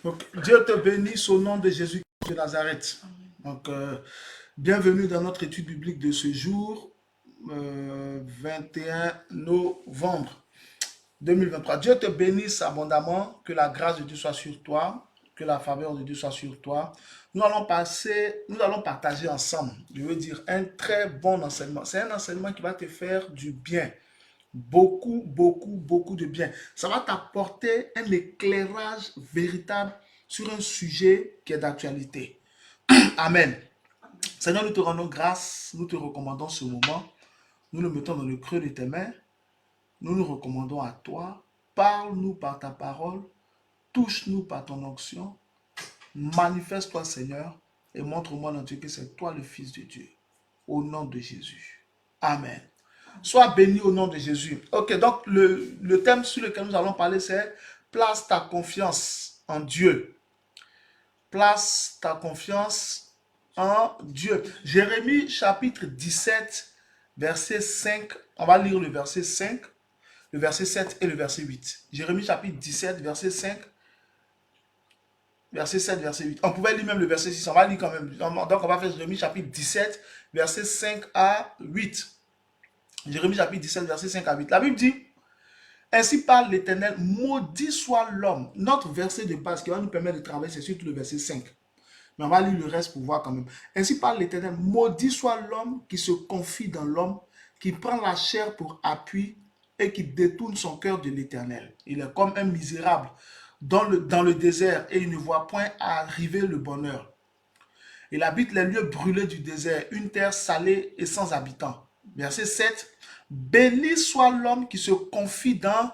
Donc, Dieu te bénisse au nom de Jésus de Nazareth. Donc, bienvenue dans notre étude biblique de ce jour, 21 novembre 2023. Dieu te bénisse abondamment, que la grâce de Dieu soit sur toi, que la faveur de Dieu soit sur toi. Nous allons partager ensemble, je veux dire, un très bon enseignement. C'est un enseignement qui va te faire du bien. Beaucoup, beaucoup, beaucoup de bien. Ça va t'apporter un éclairage véritable sur un sujet qui est d'actualité. Amen. Seigneur, nous te rendons grâce, nous te recommandons ce moment. Nous le mettons dans le creux de tes mains. Nous nous recommandons à toi. Parle-nous par ta parole. Touche-nous par ton onction. Manifeste-toi, Seigneur, et montre-moi dans Dieu que c'est toi le Fils de Dieu. Au nom de Jésus. Amen. Sois béni au nom de Jésus. Ok, donc le thème sur lequel nous allons parler, c'est place ta confiance en Dieu. Place ta confiance en Dieu. Jérémie chapitre 17, verset 5. On va lire le verset 5, le verset 7 et le verset 8. Jérémie chapitre 17, verset 5, verset 7, verset 8. On pouvait lire même le verset 6. On va lire quand même. Donc on va faire Jérémie chapitre 17, verset 5 à 8. Jérémie chapitre 17, verset 5 à 8. La Bible dit, ainsi parle l'Éternel, maudit soit l'homme. Notre verset de base qui va nous permettre de travailler, c'est surtout le verset 5. Mais on va lire le reste pour voir quand même. Ainsi parle l'Éternel, maudit soit l'homme qui se confie dans l'homme, qui prend la chair pour appui et qui détourne son cœur de l'Éternel. Il est comme un misérable dans le désert et il ne voit point arriver le bonheur. Il habite les lieux brûlés du désert, une terre salée et sans habitants. Verset 7. Béni soit l'homme qui se confie dans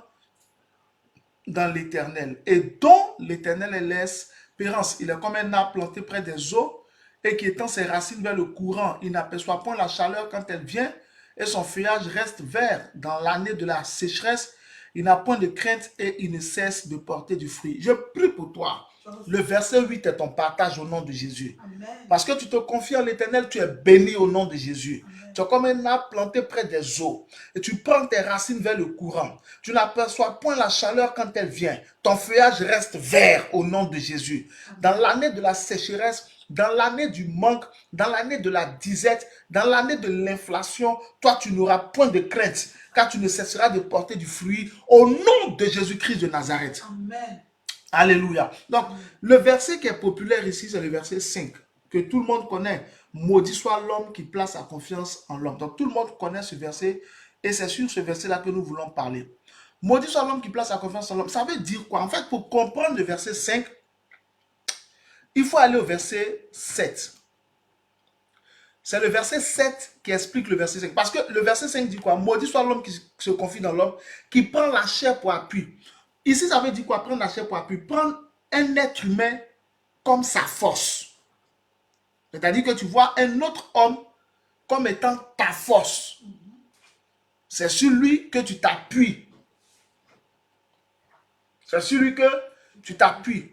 l'Éternel et dont l'Éternel est l'espérance. Il est comme un arbre planté près des eaux et qui étend ses racines vers le courant. Il n'aperçoit point la chaleur quand elle vient et son feuillage reste vert dans l'année de la sécheresse. Il n'a point de crainte et il ne cesse de porter du fruit. Je prie pour toi. Le verset 8 est ton partage au nom de Jésus. Amen. Parce que tu te confies en l'Éternel, tu es béni au nom de Jésus. Amen. Tu es comme un arbre planté près des eaux et tu prends tes racines vers le courant. Tu n'aperçois point la chaleur quand elle vient. Ton feuillage reste vert au nom de Jésus. Amen. Dans l'année de la sécheresse, dans l'année du manque, dans l'année de la disette, dans l'année de l'inflation, toi tu n'auras point de crainte car tu ne cesseras de porter du fruit au nom de Jésus-Christ de Nazareth. Amen. Alléluia. Donc, le verset qui est populaire ici, c'est le verset 5, que tout le monde connaît. Maudit soit l'homme qui place sa confiance en l'homme. Donc, tout le monde connaît ce verset et c'est sur ce verset-là que nous voulons parler. Maudit soit l'homme qui place sa confiance en l'homme. Ça veut dire quoi? En fait, pour comprendre le verset 5, il faut aller au verset 7. C'est le verset 7 qui explique le verset 5. Parce que le verset 5 dit quoi? Maudit soit l'homme qui se confie dans l'homme, qui prend la chair pour appui. Ici, ça veut dire quoi? Prendre la chair pour appui. Prendre un être humain comme sa force. C'est-à-dire que tu vois un autre homme comme étant ta force. C'est sur lui que tu t'appuies. C'est sur lui que tu t'appuies.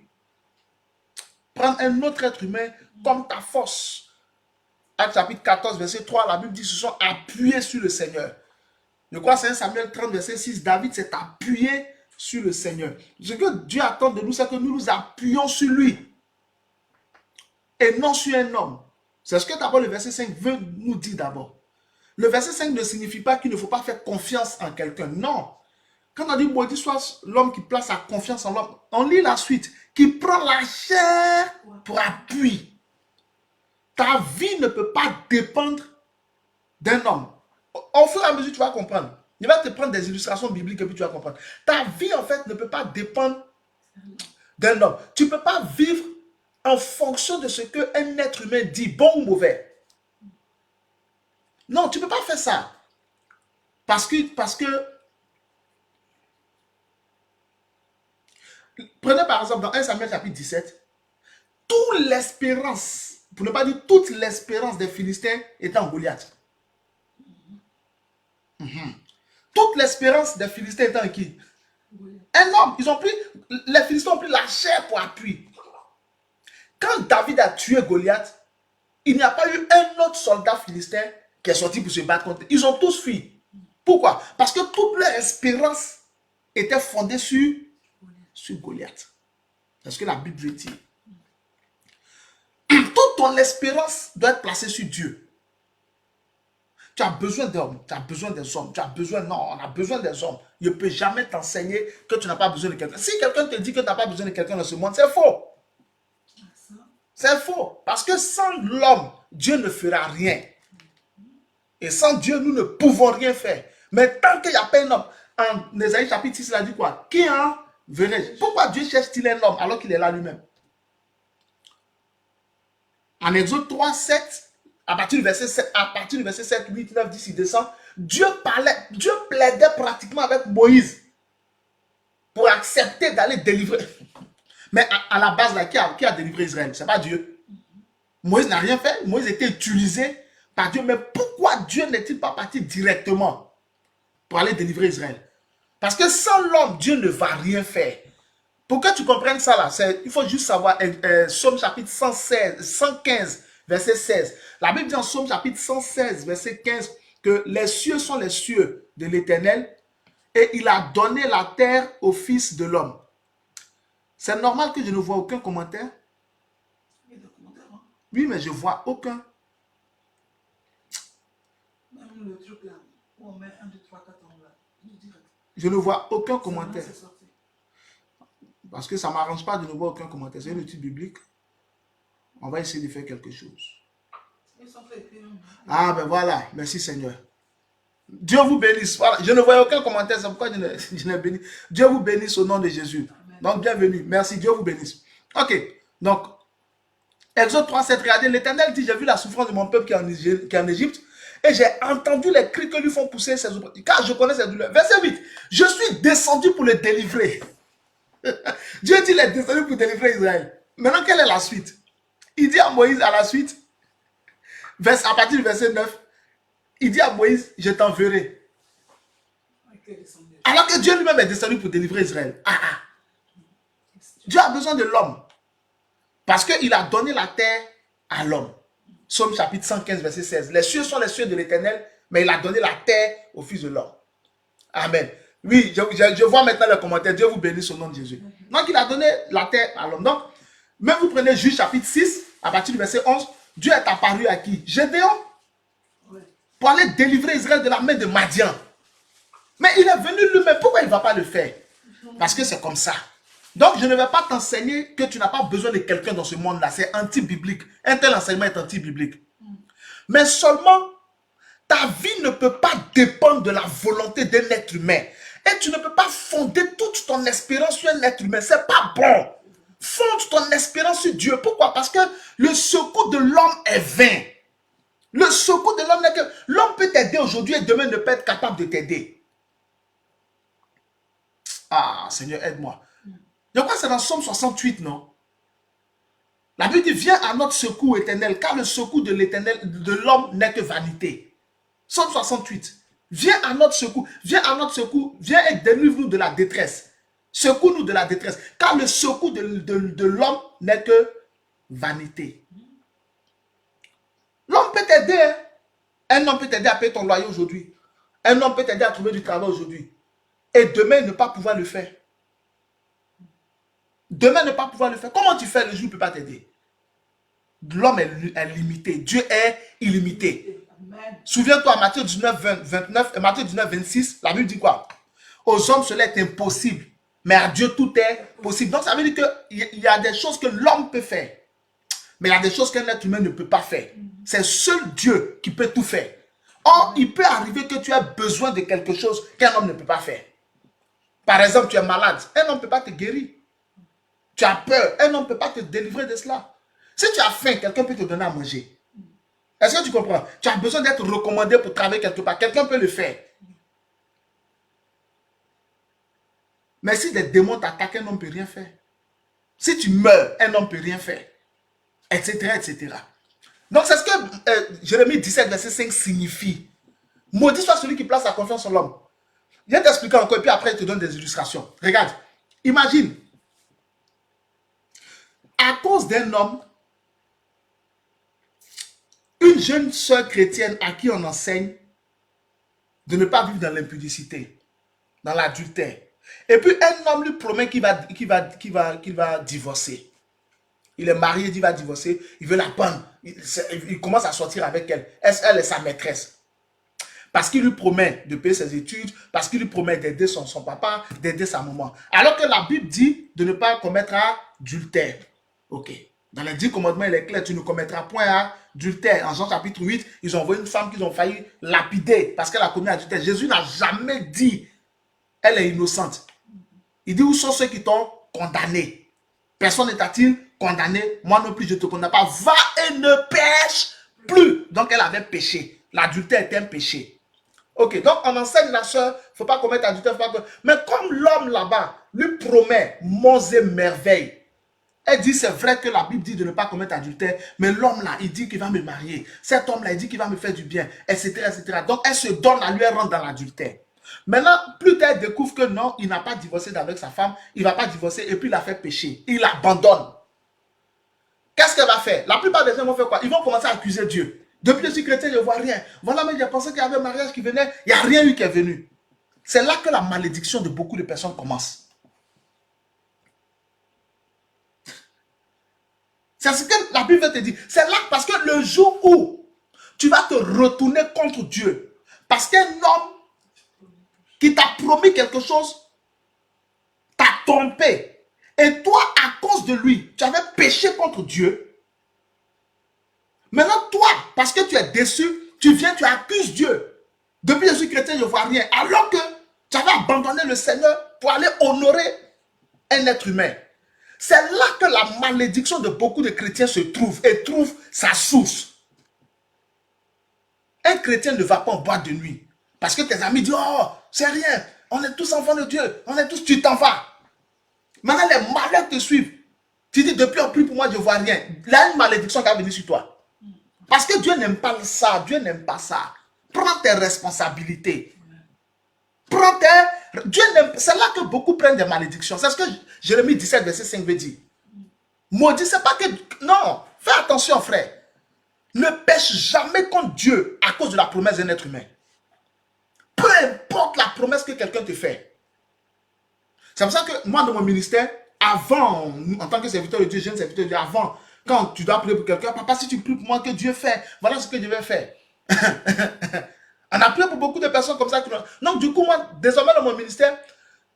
Prendre un autre être humain comme ta force. Acte chapitre 14, verset 3, la Bible dit qu'ils se sont appuyés sur le Seigneur. Je crois que c'est 1 Samuel 30, verset 6, David s'est appuyé sur le Seigneur. Ce que Dieu attend de nous, c'est que nous nous appuyons sur lui et non sur un homme. C'est ce que d'abord le verset 5 veut nous dire d'abord. Le verset 5 ne signifie pas qu'il ne faut pas faire confiance en quelqu'un. Non. Quand on dit maudit soit l'homme qui place sa confiance en l'homme, on lit la suite, qui prend la chair pour appui. Ta vie ne peut pas dépendre d'un homme. Au fur et à mesure, tu vas comprendre. Il va te prendre des illustrations bibliques et puis tu vas comprendre. Ta vie, en fait, ne peut pas dépendre d'un homme. Tu ne peux pas vivre en fonction de ce qu'un être humain dit, bon ou mauvais. Non, tu ne peux pas faire ça. Parce que, prenez par exemple dans 1 Samuel chapitre 17, toute l'espérance, pour ne pas dire toute l'espérance des Philistins était en Goliath. Toute l'espérance des Philistins était en qui? Un homme. Les Philistins ont pris la chair pour appui. Quand David a tué Goliath, il n'y a pas eu un autre soldat philistin qui est sorti pour se battre contre eux. Ils ont tous fui. Pourquoi? Parce que toute leur espérance était fondée sur Goliath. C'est ce que la Bible dit. Toute ton espérance doit être placée sur Dieu. Tu as besoin d'hommes, tu as besoin des hommes, tu as besoin, non, on a besoin des hommes. Il ne peut jamais t'enseigner que tu n'as pas besoin de quelqu'un. Si quelqu'un te dit que tu n'as pas besoin de quelqu'un dans ce monde, c'est faux. C'est faux. Parce que sans l'homme, Dieu ne fera rien. Et sans Dieu, nous ne pouvons rien faire. Mais tant qu'il n'y a pas un homme, en Ésaïe chapitre 6, il a dit quoi? Qui en verrai-je? Pourquoi Dieu cherche-t-il un homme alors qu'il est là lui-même? En Exode 3, 7, à partir du verset 7, 8, 9, 10, il descend. Dieu plaidait pratiquement avec Moïse pour accepter d'aller délivrer. Mais à la base, là, qui a délivré Israël? Ce n'est pas Dieu. Moïse n'a rien fait. Moïse était utilisé par Dieu. Mais pourquoi Dieu n'est-il pas parti directement pour aller délivrer Israël? Parce que sans l'homme, Dieu ne va rien faire. Pour que tu comprennes ça, là, il faut juste savoir, Psaume chapitre 115, verset 16. La Bible dit en Psaume chapitre 116, verset 15, que les cieux sont les cieux de l'Éternel et il a donné la terre au Fils de l'homme. C'est normal que je ne vois aucun commentaire. Oui, mais je ne vois aucun. Je ne vois aucun commentaire. Parce que ça ne m'arrange pas de ne voir aucun commentaire. C'est une étude biblique. On va essayer de faire quelque chose. Ah ben voilà, merci Seigneur. Dieu vous bénisse. Voilà. Je ne voyais aucun commentaire, c'est pourquoi je ne bénis. Dieu vous bénisse au nom de Jésus. Donc bienvenue, merci, Dieu vous bénisse. Ok, donc Exode 3, 7, regardez, l'Éternel dit, j'ai vu la souffrance de mon peuple qui est en Égypte et j'ai entendu les cris que lui font pousser ses ouvriers, car je connais ses douleurs. Verset 8, je suis descendu pour le délivrer. Dieu dit, il est descendu pour délivrer Israël. Maintenant, quelle est la suite? Il dit à Moïse à la suite, à partir du verset 9, il dit à Moïse, je t'enverrai. Alors que Dieu lui-même est descendu pour délivrer Israël. Dieu a besoin de l'homme. Parce qu'il a donné la terre à l'homme. Psaume chapitre 115, verset 16. Les cieux sont les cieux de l'Éternel, mais il a donné la terre au Fils de l'homme. Amen. Oui, je vois maintenant le commentaire. Dieu vous bénisse au nom de Jésus. Donc, il a donné la terre à l'homme. Donc, même vous prenez Juge chapitre 6, à partir du verset 11, Dieu est apparu à qui? Gédéon. Pour aller délivrer Israël de la main de Madian. Mais il est venu lui-même. Pourquoi il ne va pas le faire? Parce que c'est comme ça. Donc, je ne vais pas t'enseigner que tu n'as pas besoin de quelqu'un dans ce monde-là. C'est anti-biblique. Un tel enseignement est anti-biblique. Mais seulement, ta vie ne peut pas dépendre de la volonté d'un être humain. Et tu ne peux pas fonder toute ton espérance sur un être humain. Ce n'est pas bon. Fonde ton espérance sur Dieu. Pourquoi? Parce que le secours de l'homme est vain. Le secours de l'homme n'est que... L'homme peut t'aider aujourd'hui et demain ne peut être capable de t'aider. Ah, Seigneur, aide-moi. Je crois que c'est dans Psaume 68, non? La Bible dit, viens à notre secours éternel, car le secours de l'éternel, de l'homme n'est que vanité. Psaume 68. Viens à notre secours, viens et délivre-nous de la détresse. Secours-nous de la détresse, car le secours de l'homme n'est que vanité. L'homme peut t'aider. Hein? Un homme peut t'aider à payer ton loyer aujourd'hui. Un homme peut t'aider à trouver du travail aujourd'hui. Et demain, ne pas pouvoir le faire. Demain, ne pas pouvoir le faire. Comment tu fais le jour, il ne peut pas t'aider? L'homme est limité. Dieu est illimité. Souviens-toi, Matthieu 19, 29 et Matthieu 19, 26, la Bible dit quoi? Aux hommes, cela est impossible. Mais à Dieu, tout est possible. Donc, ça veut dire qu'il y a des choses que l'homme peut faire. Mais il y a des choses qu'un être humain ne peut pas faire. C'est seul Dieu qui peut tout faire. Or, il peut arriver que tu aies besoin de quelque chose qu'un homme ne peut pas faire. Par exemple, tu es malade. Un homme ne peut pas te guérir. Tu as peur. Un homme ne peut pas te délivrer de cela. Si tu as faim, quelqu'un peut te donner à manger. Est-ce que tu comprends? Tu as besoin d'être recommandé pour travailler quelque part. Quelqu'un peut le faire. Mais si des démons t'attaquent, un homme ne peut rien faire. Si tu meurs, un homme ne peut rien faire. Etc. etc. Donc c'est ce que Jérémie 17, verset 5 signifie. Maudit soit celui qui place sa confiance en l'homme. Je vais t'expliquer encore et puis après il te donne des illustrations. Regarde, imagine. À cause d'un homme, une jeune sœur chrétienne à qui on enseigne de ne pas vivre dans l'impudicité, dans l'adultère, Et puis un homme lui promet qu'il va divorcer. Il est marié, il dit qu'il va divorcer, il veut la bonne. Il commence à sortir avec elle. Elle est sa maîtresse. Parce qu'il lui promet de payer ses études, parce qu'il lui promet d'aider son papa, d'aider sa maman. Alors que la Bible dit de ne pas commettre adultère. Ok. Dans les 10 commandements, il est clair, tu ne commettras point adultère. En Jean chapitre 8, ils ont envoyé une femme qu'ils ont failli lapider parce qu'elle a commis adultère. Jésus n'a jamais dit elle est innocente. Il dit où sont ceux qui t'ont condamné? Personne n'est-il condamné? Moi non plus, je ne te condamne pas. Va et ne pêche plus. Donc elle avait péché. L'adultère était un péché. Ok, donc on enseigne la soeur, il ne faut pas commettre adultère. Mais comme l'homme là-bas lui promet monts et merveilles, elle dit c'est vrai que la Bible dit de ne pas commettre adultère, mais l'homme là, il dit qu'il va me marier. Cet homme là, il dit qu'il va me faire du bien, etc., etc. Donc elle se donne à lui, elle rentre dans l'adultère. Maintenant, plus tard, elle découvre que non, il n'a pas divorcé avec sa femme, il ne va pas divorcer et puis il a fait pécher. Il l'abandonne. Qu'est-ce qu'elle va faire? La plupart des gens vont faire quoi? Ils vont commencer à accuser Dieu. Depuis que je suis chrétien, je ne vois rien. Voilà, mais j'ai pensé qu'il y avait un mariage qui venait, il n'y a rien eu qui est venu. C'est là que la malédiction de beaucoup de personnes commence. C'est ce que la Bible te dit. C'est là parce que le jour où tu vas te retourner contre Dieu, parce qu'un homme qui t'a promis quelque chose t'a trompé, et toi, à cause de lui, tu avais péché contre Dieu. Maintenant, toi, parce que tu es déçu, tu viens, tu accuses Dieu. Depuis que je suis chrétien, je ne vois rien. Alors que tu avais abandonné le Seigneur pour aller honorer un être humain. C'est là que la malédiction de beaucoup de chrétiens se trouve et trouve sa source. Un chrétien ne va pas en boîte de nuit. Parce que tes amis disent, oh, c'est rien, on est tous enfants de Dieu, on est tous, tu t'en vas. Maintenant, les malheurs te suivent. Tu dis, depuis on prie pour moi, je ne vois rien. Il y a une malédiction qui va venir sur toi. Parce que Dieu n'aime pas ça, Dieu n'aime pas ça. Prends tes responsabilités. Prends tes... Dieu n'aime... C'est là que beaucoup prennent des malédictions. C'est ce que Jérémie 17, verset 5 veut dire. Maudit, c'est pas que... Non, fais attention, frère. Ne pêche jamais contre Dieu à cause de la promesse d'un être humain. Peu importe la promesse que quelqu'un te fait. C'est pour ça que moi, dans mon ministère, avant, en tant que serviteur de Dieu, jeune serviteur de Dieu, avant, quand tu dois prier pour quelqu'un, papa, si tu pries pour moi, que Dieu fait, voilà ce que je vais faire. On a prié pour beaucoup de personnes comme ça. Donc, du coup, moi, désormais, dans mon ministère,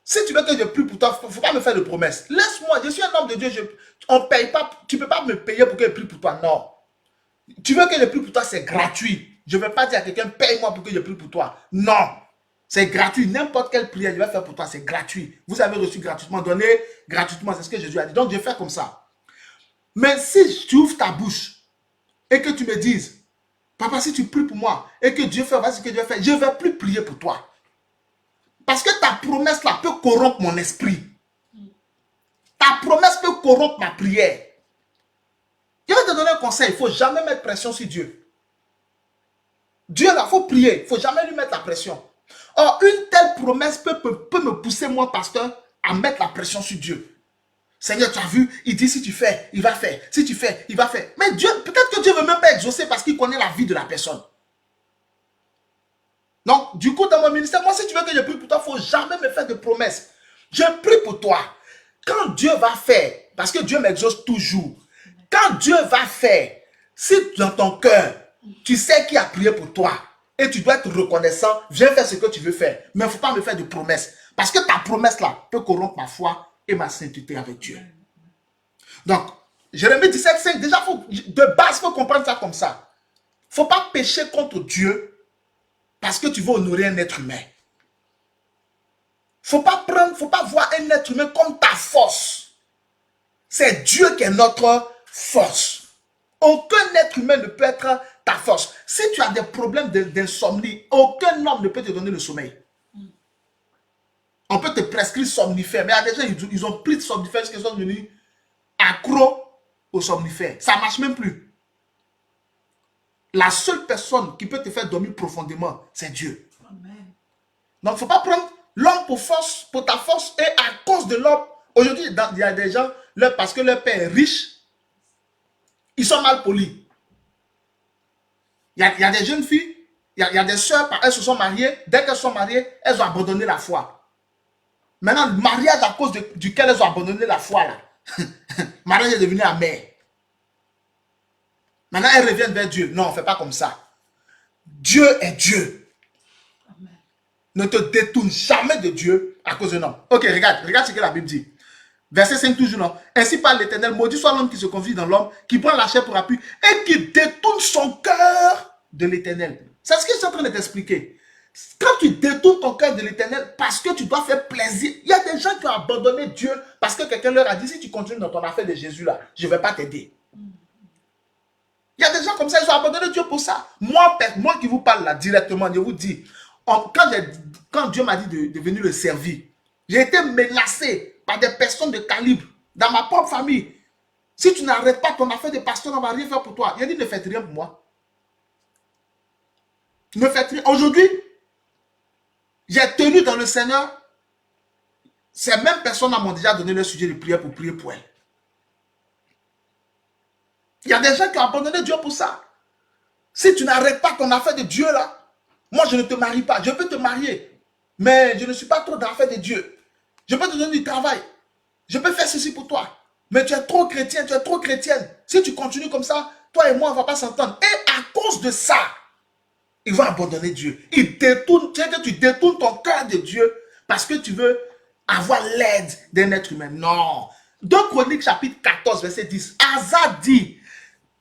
si tu veux que je prie pour toi, il ne faut pas me faire de promesses. Laisse-moi, je suis un homme de Dieu, on paye pas, tu ne peux pas me payer pour que je prie pour toi. Non. Tu veux que je prie pour toi, c'est gratuit. Je ne vais pas dire à quelqu'un, paye-moi pour que je prie pour toi. Non. C'est gratuit. N'importe quelle prière je vais faire pour toi, c'est gratuit. Vous avez reçu gratuitement, donné gratuitement. C'est ce que Jésus a dit. Donc, je fais comme ça. Mais si tu ouvres ta bouche et que tu me dises, papa, si tu pries pour moi et que Dieu fait, voici ce que Dieu fait, je ne vais plus prier pour toi. Parce que ta promesse là peut corrompre mon esprit. Ta promesse peut corrompre ma prière. Je vais te donner un conseil. Il ne faut jamais mettre pression sur Dieu. Dieu là, il faut prier. Il ne faut jamais lui mettre la pression. Or, une telle promesse peut me pousser, moi, pasteur, à mettre la pression sur Dieu. Seigneur, tu as vu, il dit si tu fais, il va faire. Si tu fais, il va faire. Mais Dieu, peut-être que Dieu ne veut même pas exaucer parce qu'il connaît la vie de la personne. Donc, du coup, dans mon ministère, moi, si tu veux que je prie pour toi, il ne faut jamais me faire de promesses. Je prie pour toi. Quand Dieu va faire, parce que Dieu m'exauce toujours, quand Dieu va faire, si dans ton cœur, tu sais qui a prié pour toi, et tu dois être reconnaissant, viens faire ce que tu veux faire. Mais il ne faut pas me faire de promesses. Parce que ta promesse là peut corrompre ma foi et ma sainteté avec Dieu. Donc, Jérémie 17, 5, déjà, de base, il faut comprendre ça comme ça. Il ne faut pas pécher contre Dieu parce que tu veux honorer un être humain. Il ne faut pas voir un être humain comme ta force. C'est Dieu qui est notre force. Aucun être humain ne peut être ta force. Si tu as des problèmes d'insomnie, aucun homme ne peut te donner le sommeil. On peut te prescrire somnifère, mais il y a des gens, ils ont pris de somnifère jusqu'à ce qu'ils sont devenus accros au somnifère. Ça ne marche même plus. La seule personne qui peut te faire dormir profondément, c'est Dieu. Amen. Donc, il ne faut pas prendre l'homme pour force, pour ta force, et à cause de l'homme. Aujourd'hui, il y a des gens, parce que leur père est riche, ils sont mal polis. Il y a des jeunes filles, il y a des sœurs, elles se sont mariées. Dès qu'elles sont mariées, elles ont abandonné la foi. Maintenant, le mariage à cause duquel elles ont abandonné la foi, là. Mariage est devenu amer. Maintenant, elles reviennent vers Dieu. Non, on ne fait pas comme ça. Dieu est Dieu. Amen. Ne te détourne jamais de Dieu à cause de non. Ok, regarde ce que la Bible dit. Verset 5 toujours, non. Ainsi parle l'Éternel, maudit soit l'homme qui se confie dans l'homme, qui prend la chair pour appui et qui détourne son cœur de l'Éternel. C'est ce que je suis en train de t'expliquer. Quand tu détournes ton cœur de l'Éternel parce que tu dois faire plaisir, il y a des gens qui ont abandonné Dieu parce que quelqu'un leur a dit, si tu continues dans ton affaire de Jésus là, je ne vais pas t'aider. Il y a des gens comme ça, ils ont abandonné Dieu pour ça. Moi qui vous parle là directement, je vous dis, quand Dieu m'a dit de venir le servir, j'ai été menacé par des personnes de calibre dans ma propre famille. Si tu n'arrêtes pas ton affaire de pasteur, on ne va rien faire pour toi. Il a dit, ne faites rien pour moi. Ne faites rien. Aujourd'hui, j'ai tenu dans le Seigneur. Ces mêmes personnes m'ont déjà donné le sujet de prière pour prier pour elles. Il y a des gens qui ont abandonné Dieu pour ça. Si tu n'arrêtes pas ton affaire de Dieu là, moi je ne te marie pas. Je peux te marier, mais je ne suis pas trop dans l'affaire de Dieu. Je peux te donner du travail. Je peux faire ceci pour toi. Mais tu es trop chrétien, tu es trop chrétienne. Si tu continues comme ça, toi et moi, on ne va pas s'entendre. Et à cause de ça, ils vont abandonner Dieu. Ils détournent, tu détournes ton cœur de Dieu parce que tu veux avoir l'aide d'un être humain. Non. 2 Chroniques chapitre 14, verset 10. Asa dit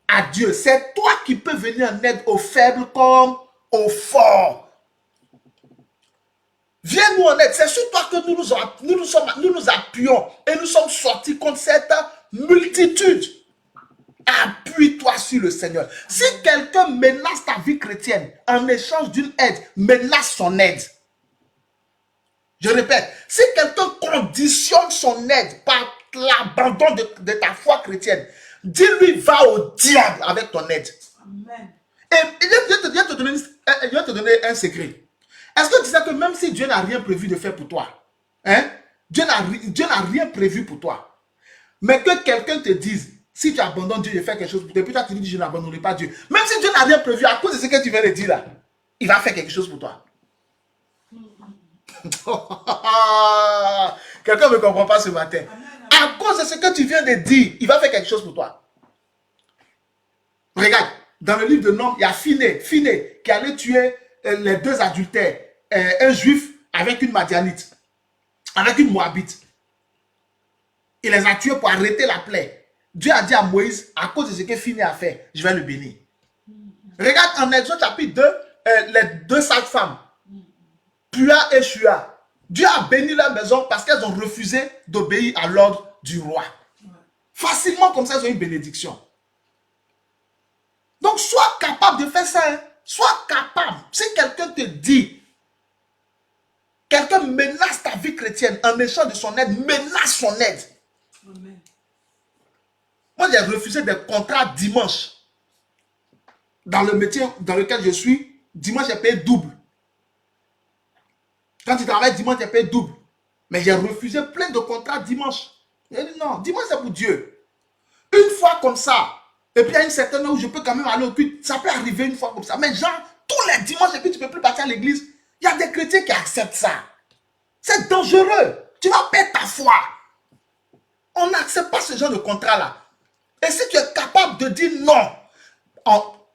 à Dieu, c'est toi qui peux venir en aide aux faibles comme aux forts. Viens-nous en aide. C'est sur toi que nous nous appuyons et nous sommes sortis contre cette multitude. Appuie-toi sur le Seigneur. Si quelqu'un menace ta vie chrétienne en échange d'une aide, menace son aide. Je répète, si quelqu'un conditionne son aide par l'abandon de ta foi chrétienne, dis-lui, va au diable avec ton aide. Amen. Et je vais te donner un secret. Est-ce que tu sais que même si Dieu n'a rien prévu de faire pour toi, hein, Dieu n'a rien prévu pour toi, mais que quelqu'un te dise, si tu abandonnes Dieu, je fais quelque chose pour toi, puis toi tu dis, je n'abandonnerai pas Dieu. Même si Dieu n'a rien prévu, à cause de ce que tu viens de dire là, il va faire quelque chose pour toi. Quelqu'un ne me comprend pas ce matin. À cause de ce que tu viens de dire, il va faire quelque chose pour toi. Regarde, dans le livre de Nombres, il y a Phiné qui allait tuer les 2 adultères, un juif avec une madianite, avec une moabite. Il les a tués pour arrêter la plaie. Dieu a dit à Moïse, à cause de ce que Phiné a fait, je vais le bénir. Regarde en Exode chapitre 2, les 2 sages-femmes, Pua et Shua. Dieu a béni leur maison parce qu'elles ont refusé d'obéir à l'ordre du roi. Facilement comme ça, ils ont une bénédiction. Donc, sois capable de faire ça. Hein. Sois capable. Si quelqu'un te dit, quelqu'un menace ta vie chrétienne en échange de son aide, menace son aide. Amen. Moi, j'ai refusé des contrats dimanche. Dans le métier dans lequel je suis, dimanche, j'ai payé double. Quand tu travailles dimanche, j'ai payé double. Mais j'ai refusé plein de contrats dimanche. J'ai dit non, dimanche, c'est pour Dieu. Une fois comme ça, et puis il y a une certaine heure où je peux quand même aller au culte. Ça peut arriver une fois comme ça. Mais genre, tous les dimanches, et puis tu ne peux plus partir à l'église. Il y a des chrétiens qui acceptent ça. C'est dangereux. Tu vas perdre ta foi. On n'accepte pas ce genre de contrat-là. Et si tu es capable de dire non,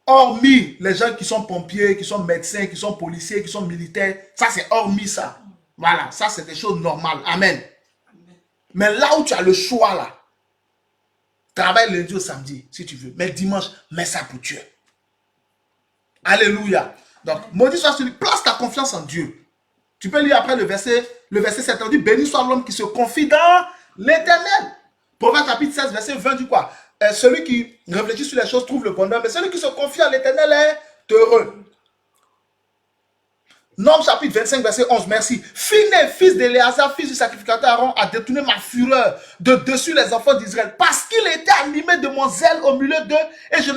hormis les gens qui sont pompiers, qui sont médecins, qui sont policiers, qui sont militaires, ça c'est hormis ça. Voilà, ça c'est des choses normales. Amen. Amen. Mais là où tu as le choix là, travaille lundi au samedi, si tu veux. Mais dimanche, mets ça pour Dieu. Alléluia. Donc, maudit soit celui, place ta confiance en Dieu. Tu peux lire après le verset 7, on dit, béni soit l'homme qui se confie dans l'Éternel. Proverbe chapitre 16, verset 20 dit quoi? Celui qui réfléchit sur les choses trouve le bonheur, mais celui qui se confie en l'Éternel est heureux. Nombres chapitre 25, verset 11, merci. Phiné, fils d'Éléazar, fils du sacrificateur Aaron, a détourné ma fureur de dessus les enfants d'Israël, parce qu'il était animé de mon zèle au milieu d'eux, et je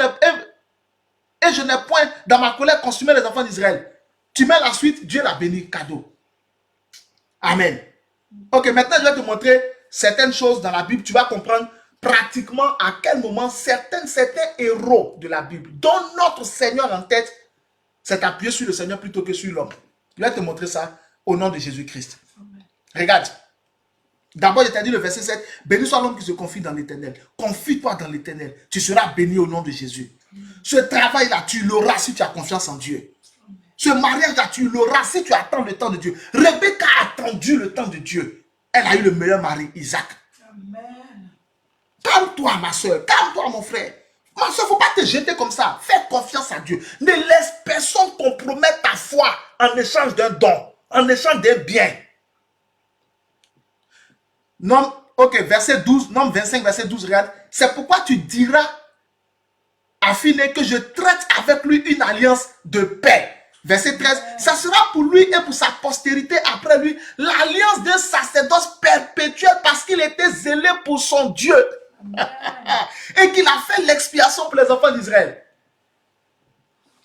n'ai point dans ma colère consumé les enfants d'Israël. Tu mets la suite, Dieu l'a béni, cadeau. Amen. Ok, maintenant je vais te montrer certaines choses dans la Bible. Tu vas comprendre pratiquement à quel moment certains héros de la Bible, dont notre Seigneur en tête, s'est appuyé sur le Seigneur plutôt que sur l'homme. Je vais te montrer ça au nom de Jésus-Christ. Regarde. D'abord, je t'ai dit le verset 7, béni soit l'homme qui se confie dans l'Éternel. Confie-toi dans l'Éternel. Tu seras béni au nom de Jésus. Ce travail-là, tu l'auras si tu as confiance en Dieu. Ce mariage-là, tu l'auras si tu attends le temps de Dieu. Rebecca a attendu le temps de Dieu. Elle a eu le meilleur mari, Isaac. Amen. Calme-toi, ma soeur. Calme-toi, mon frère. Ma soeur, il ne faut pas te jeter comme ça. Fais confiance à Dieu. Ne laisse personne compromettre ta foi en échange d'un don, en échange d'un bien. Non, ok, verset 12, non 25, verset 12, regarde. C'est pourquoi tu diras à Phiné que je traite avec lui une alliance de paix. Verset 13, ça sera pour lui et pour sa postérité après lui l'alliance d'un sacerdoce perpétuel parce qu'il était zélé pour son Dieu et qu'il a fait l'expiation pour les enfants d'Israël.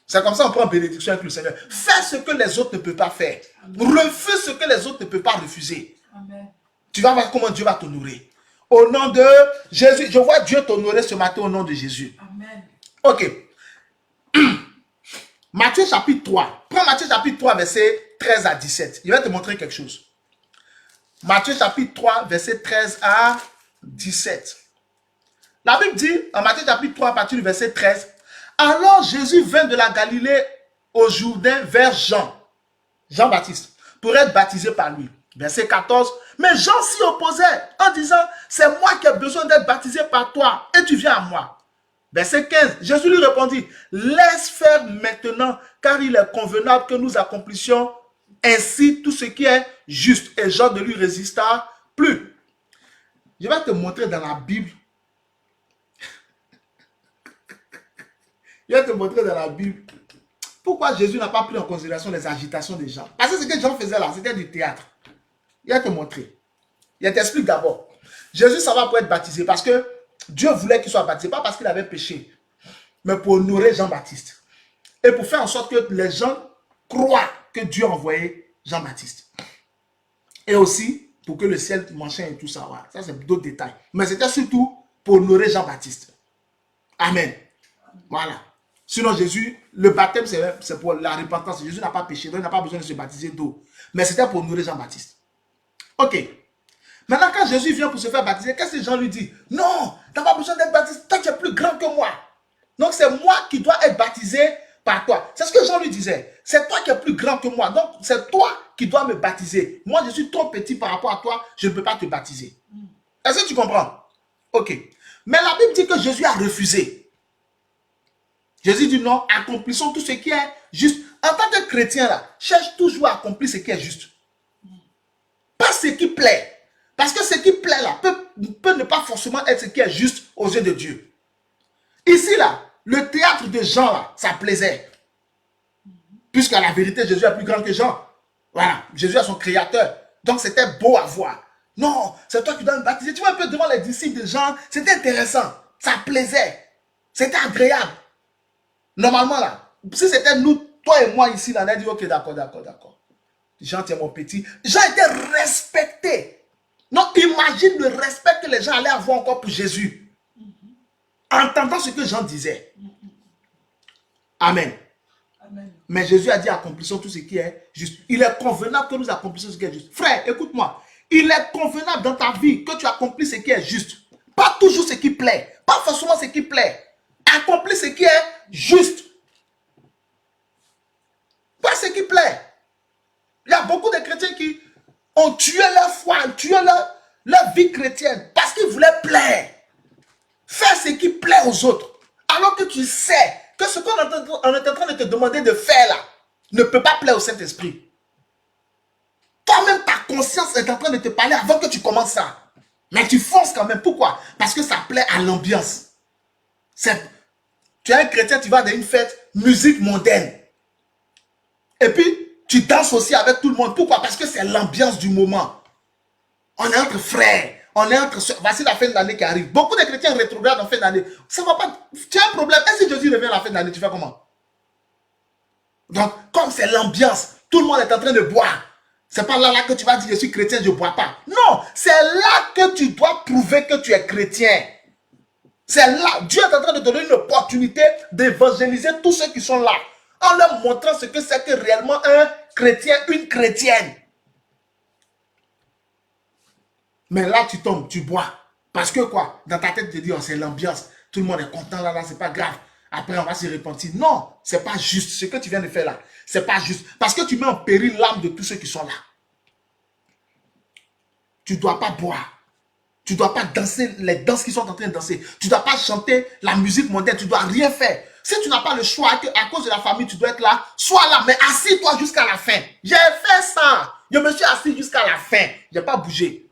C'est comme ça qu'on prend bénédiction avec le Seigneur. Fais ce que les autres ne peuvent pas faire. Refuse ce que les autres ne peuvent pas refuser. Amen. Tu vas voir comment Dieu va t'honorer. Au nom de Jésus, je vois Dieu t'honorer ce matin au nom de Jésus. Amen. Ok. Matthieu chapitre 3. Prends Matthieu chapitre 3, verset 13 à 17. Il va te montrer quelque chose. Matthieu chapitre 3, verset 13 à 17. La Bible dit, en Matthieu chapitre 3, à partir du verset 13, alors Jésus vint de la Galilée au Jourdain vers Jean-Baptiste, pour être baptisé par lui. Verset 14, mais Jean s'y opposait en disant, c'est moi qui ai besoin d'être baptisé par toi et tu viens à moi. Verset 15, Jésus lui répondit, laisse faire maintenant, car il est convenable que nous accomplissions ainsi tout ce qui est juste. Et Jean ne lui résista plus. Je vais te montrer dans la Bible. Je vais te montrer dans la Bible pourquoi Jésus n'a pas pris en considération les agitations des gens. Parce que ce que Jean faisait là, c'était du théâtre. Il va te montrer. Il t'explique d'abord. Jésus s'en va pour être baptisé parce que Dieu voulait qu'il soit baptisé, pas parce qu'il avait péché, mais pour honorer Jean-Baptiste. Et pour faire en sorte que les gens croient que Dieu a envoyé Jean-Baptiste. Et aussi pour que le ciel m'enchaîne et tout ça. Voilà. Ça, c'est d'autres détails. Mais c'était surtout pour honorer Jean-Baptiste. Amen. Voilà. Sinon, Jésus, le baptême, c'est pour la repentance. Jésus n'a pas péché, donc il n'a pas besoin de se baptiser d'eau. Mais c'était pour honorer Jean-Baptiste. Ok. Maintenant, quand Jésus vient pour se faire baptiser, qu'est-ce que Jean lui dit? Non, tu n'as pas besoin d'être baptisé. Toi, tu es plus grand que moi. Donc, c'est moi qui dois être baptisé par toi. C'est ce que Jean lui disait. C'est toi qui es plus grand que moi. Donc, c'est toi qui dois me baptiser. Moi, je suis trop petit par rapport à toi. Je ne peux pas te baptiser. Est-ce que tu comprends? Ok. Mais la Bible dit que Jésus a refusé. Jésus dit non, accomplissons tout ce qui est juste. En tant que chrétien, là, cherche toujours à accomplir ce qui est juste. Pas ce qui plaît. Parce que ce qui plaît là peut ne pas forcément être ce qui est juste aux yeux de Dieu. Ici là, le théâtre de Jean là, ça plaisait. Puisqu'à la vérité, Jésus est plus grand que Jean. Voilà, Jésus est son créateur. Donc c'était beau à voir. Non, c'est toi qui dois me baptiser. Tu vois un peu devant les disciples de Jean, c'était intéressant. Ça plaisait. C'était agréable. Normalement là, si c'était nous, toi et moi ici, là, on a dit ok, d'accord. Jean, tu es mon petit. Jean était respecté. Donc, imagine le respect que les gens allaient avoir encore pour Jésus. Entendant ce que Jean disait. Amen. Amen. Mais Jésus a dit, accomplissons tout ce qui est juste. Il est convenable que nous accomplissions ce qui est juste. Frère, écoute-moi. Il est convenable dans ta vie que tu accomplisses ce qui est juste. Pas toujours ce qui plaît. Pas forcément ce qui plaît. Accomplis ce qui est juste. Pas ce qui plaît. Il y a beaucoup de chrétiens qui ont tué leur foi, tué leur vie chrétienne parce qu'ils voulaient plaire. Faire ce qui plaît aux autres. Alors que tu sais que ce qu'on est en train de te demander de faire là ne peut pas plaire au Saint-Esprit. Toi-même, ta conscience est en train de te parler avant que tu commences ça. Mais tu fonces quand même. Pourquoi? Parce que ça plaît à l'ambiance. Tu es un chrétien, tu vas dans une fête, musique mondaine. Et puis, tu danses aussi avec tout le monde. Pourquoi? Parce que c'est l'ambiance du moment. On est entre frères. On est entre soeurs. Voici la fin de l'année qui arrive. Beaucoup de chrétiens rétrogradent en fin d'année. Ça va pas. Tu as un problème. Et si Jésus revient à la fin de l'année, tu fais comment? Donc, comme c'est l'ambiance, tout le monde est en train de boire. C'est pas là que tu vas dire je suis chrétien, je ne bois pas. Non, c'est là que tu dois prouver que tu es chrétien. C'est là. Dieu est en train de te donner une opportunité d'évangéliser tous ceux qui sont là. En leur montrant ce que c'est que réellement un chrétien, une chrétienne. Mais là, tu tombes, tu bois. Parce que quoi? Dans ta tête, tu te dis, oh, c'est l'ambiance. Tout le monde est content là, c'est pas grave. Après, on va se repentir. Non, c'est pas juste. Ce que tu viens de faire là, c'est pas juste. Parce que tu mets en péril l'âme de tous ceux qui sont là. Tu ne dois pas boire. Tu ne dois pas danser les danses qui sont en train de danser. Tu ne dois pas chanter la musique mondaine. Tu ne dois rien faire. Si tu n'as pas le choix, à cause de la famille, tu dois être là, sois là, mais assis-toi jusqu'à la fin. J'ai fait ça. Je me suis assis jusqu'à la fin. Je n'ai pas bougé.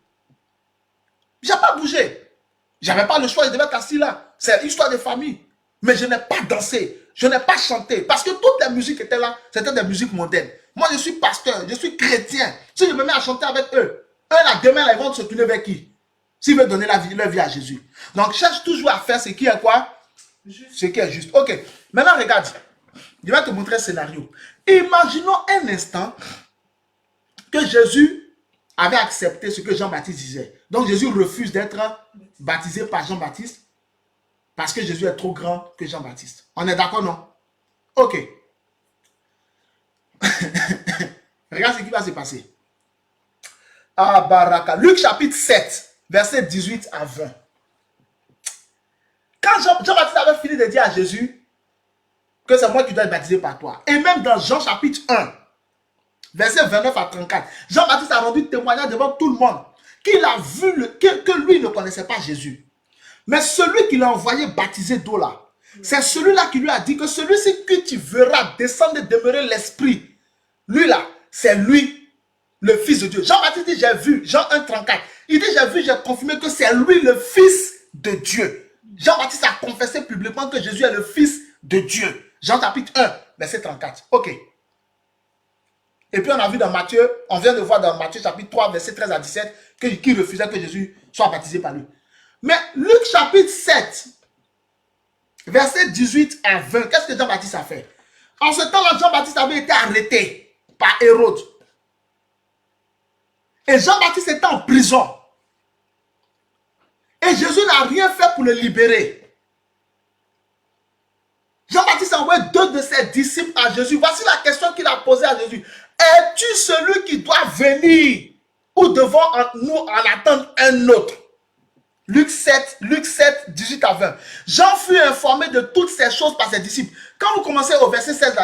Je n'ai pas bougé. Je n'avais pas le choix, je devais être assis là. C'est l'histoire de famille. Mais je n'ai pas dansé. Je n'ai pas chanté. Parce que toutes les musiques étaient là, c'était des musiques mondaines. Moi, je suis pasteur, je suis chrétien. Si je me mets à chanter avec eux, eux là, demain, là, ils vont se tourner vers qui? S'ils veulent donner leur vie à Jésus. Donc, cherche toujours à faire ce qui est quoi? Juste. Ce qui est juste. Ok. Maintenant, regarde. Je vais te montrer un scénario. Imaginons un instant que Jésus avait accepté ce que Jean-Baptiste disait. Donc, Jésus refuse d'être baptisé par Jean-Baptiste parce que Jésus est trop grand que Jean-Baptiste. On est d'accord, non? Ok. Regarde ce qui va se passer. Ah, Baraka. Luc chapitre 7. Verset 18 à 20. Quand Jean-Baptiste avait fini de dire à Jésus que c'est moi qui dois être baptisé par toi. Et même dans Jean chapitre 1, verset 29 à 34, Jean-Baptiste a rendu témoignage devant tout le monde qu'il a vu que lui ne connaissait pas Jésus. Mais celui qui l'a envoyé baptiser d'eau là, c'est celui-là qui lui a dit que celui-ci que tu verras descendre et demeurer l'esprit, lui là, c'est lui, le Fils de Dieu. Jean-Baptiste dit, j'ai vu, Jean 1, 34. Il dit, j'ai vu, j'ai confirmé que c'est lui le Fils de Dieu. Jean-Baptiste a confessé publiquement que Jésus est le Fils de Dieu. Jean chapitre 1, verset 34. Ok. Et puis on a vu dans Matthieu, on vient de voir dans Matthieu chapitre 3, verset 13 à 17, qui refusait que Jésus soit baptisé par lui. Mais Luc chapitre 7, verset 18 à 20, qu'est-ce que Jean-Baptiste a fait? En ce temps-là, Jean-Baptiste avait été arrêté par Hérode. Et Jean-Baptiste était en prison. Et Jésus n'a rien fait pour le libérer. Jean-Baptiste a envoyé 2 de ses disciples à Jésus. Voici la question qu'il a posée à Jésus. Es-tu celui qui doit venir ou devons-nous en attendre un autre? Luc 7, 18 à 20. Jean fut informé de toutes ces choses par ses disciples. Quand vous commencez au verset 16,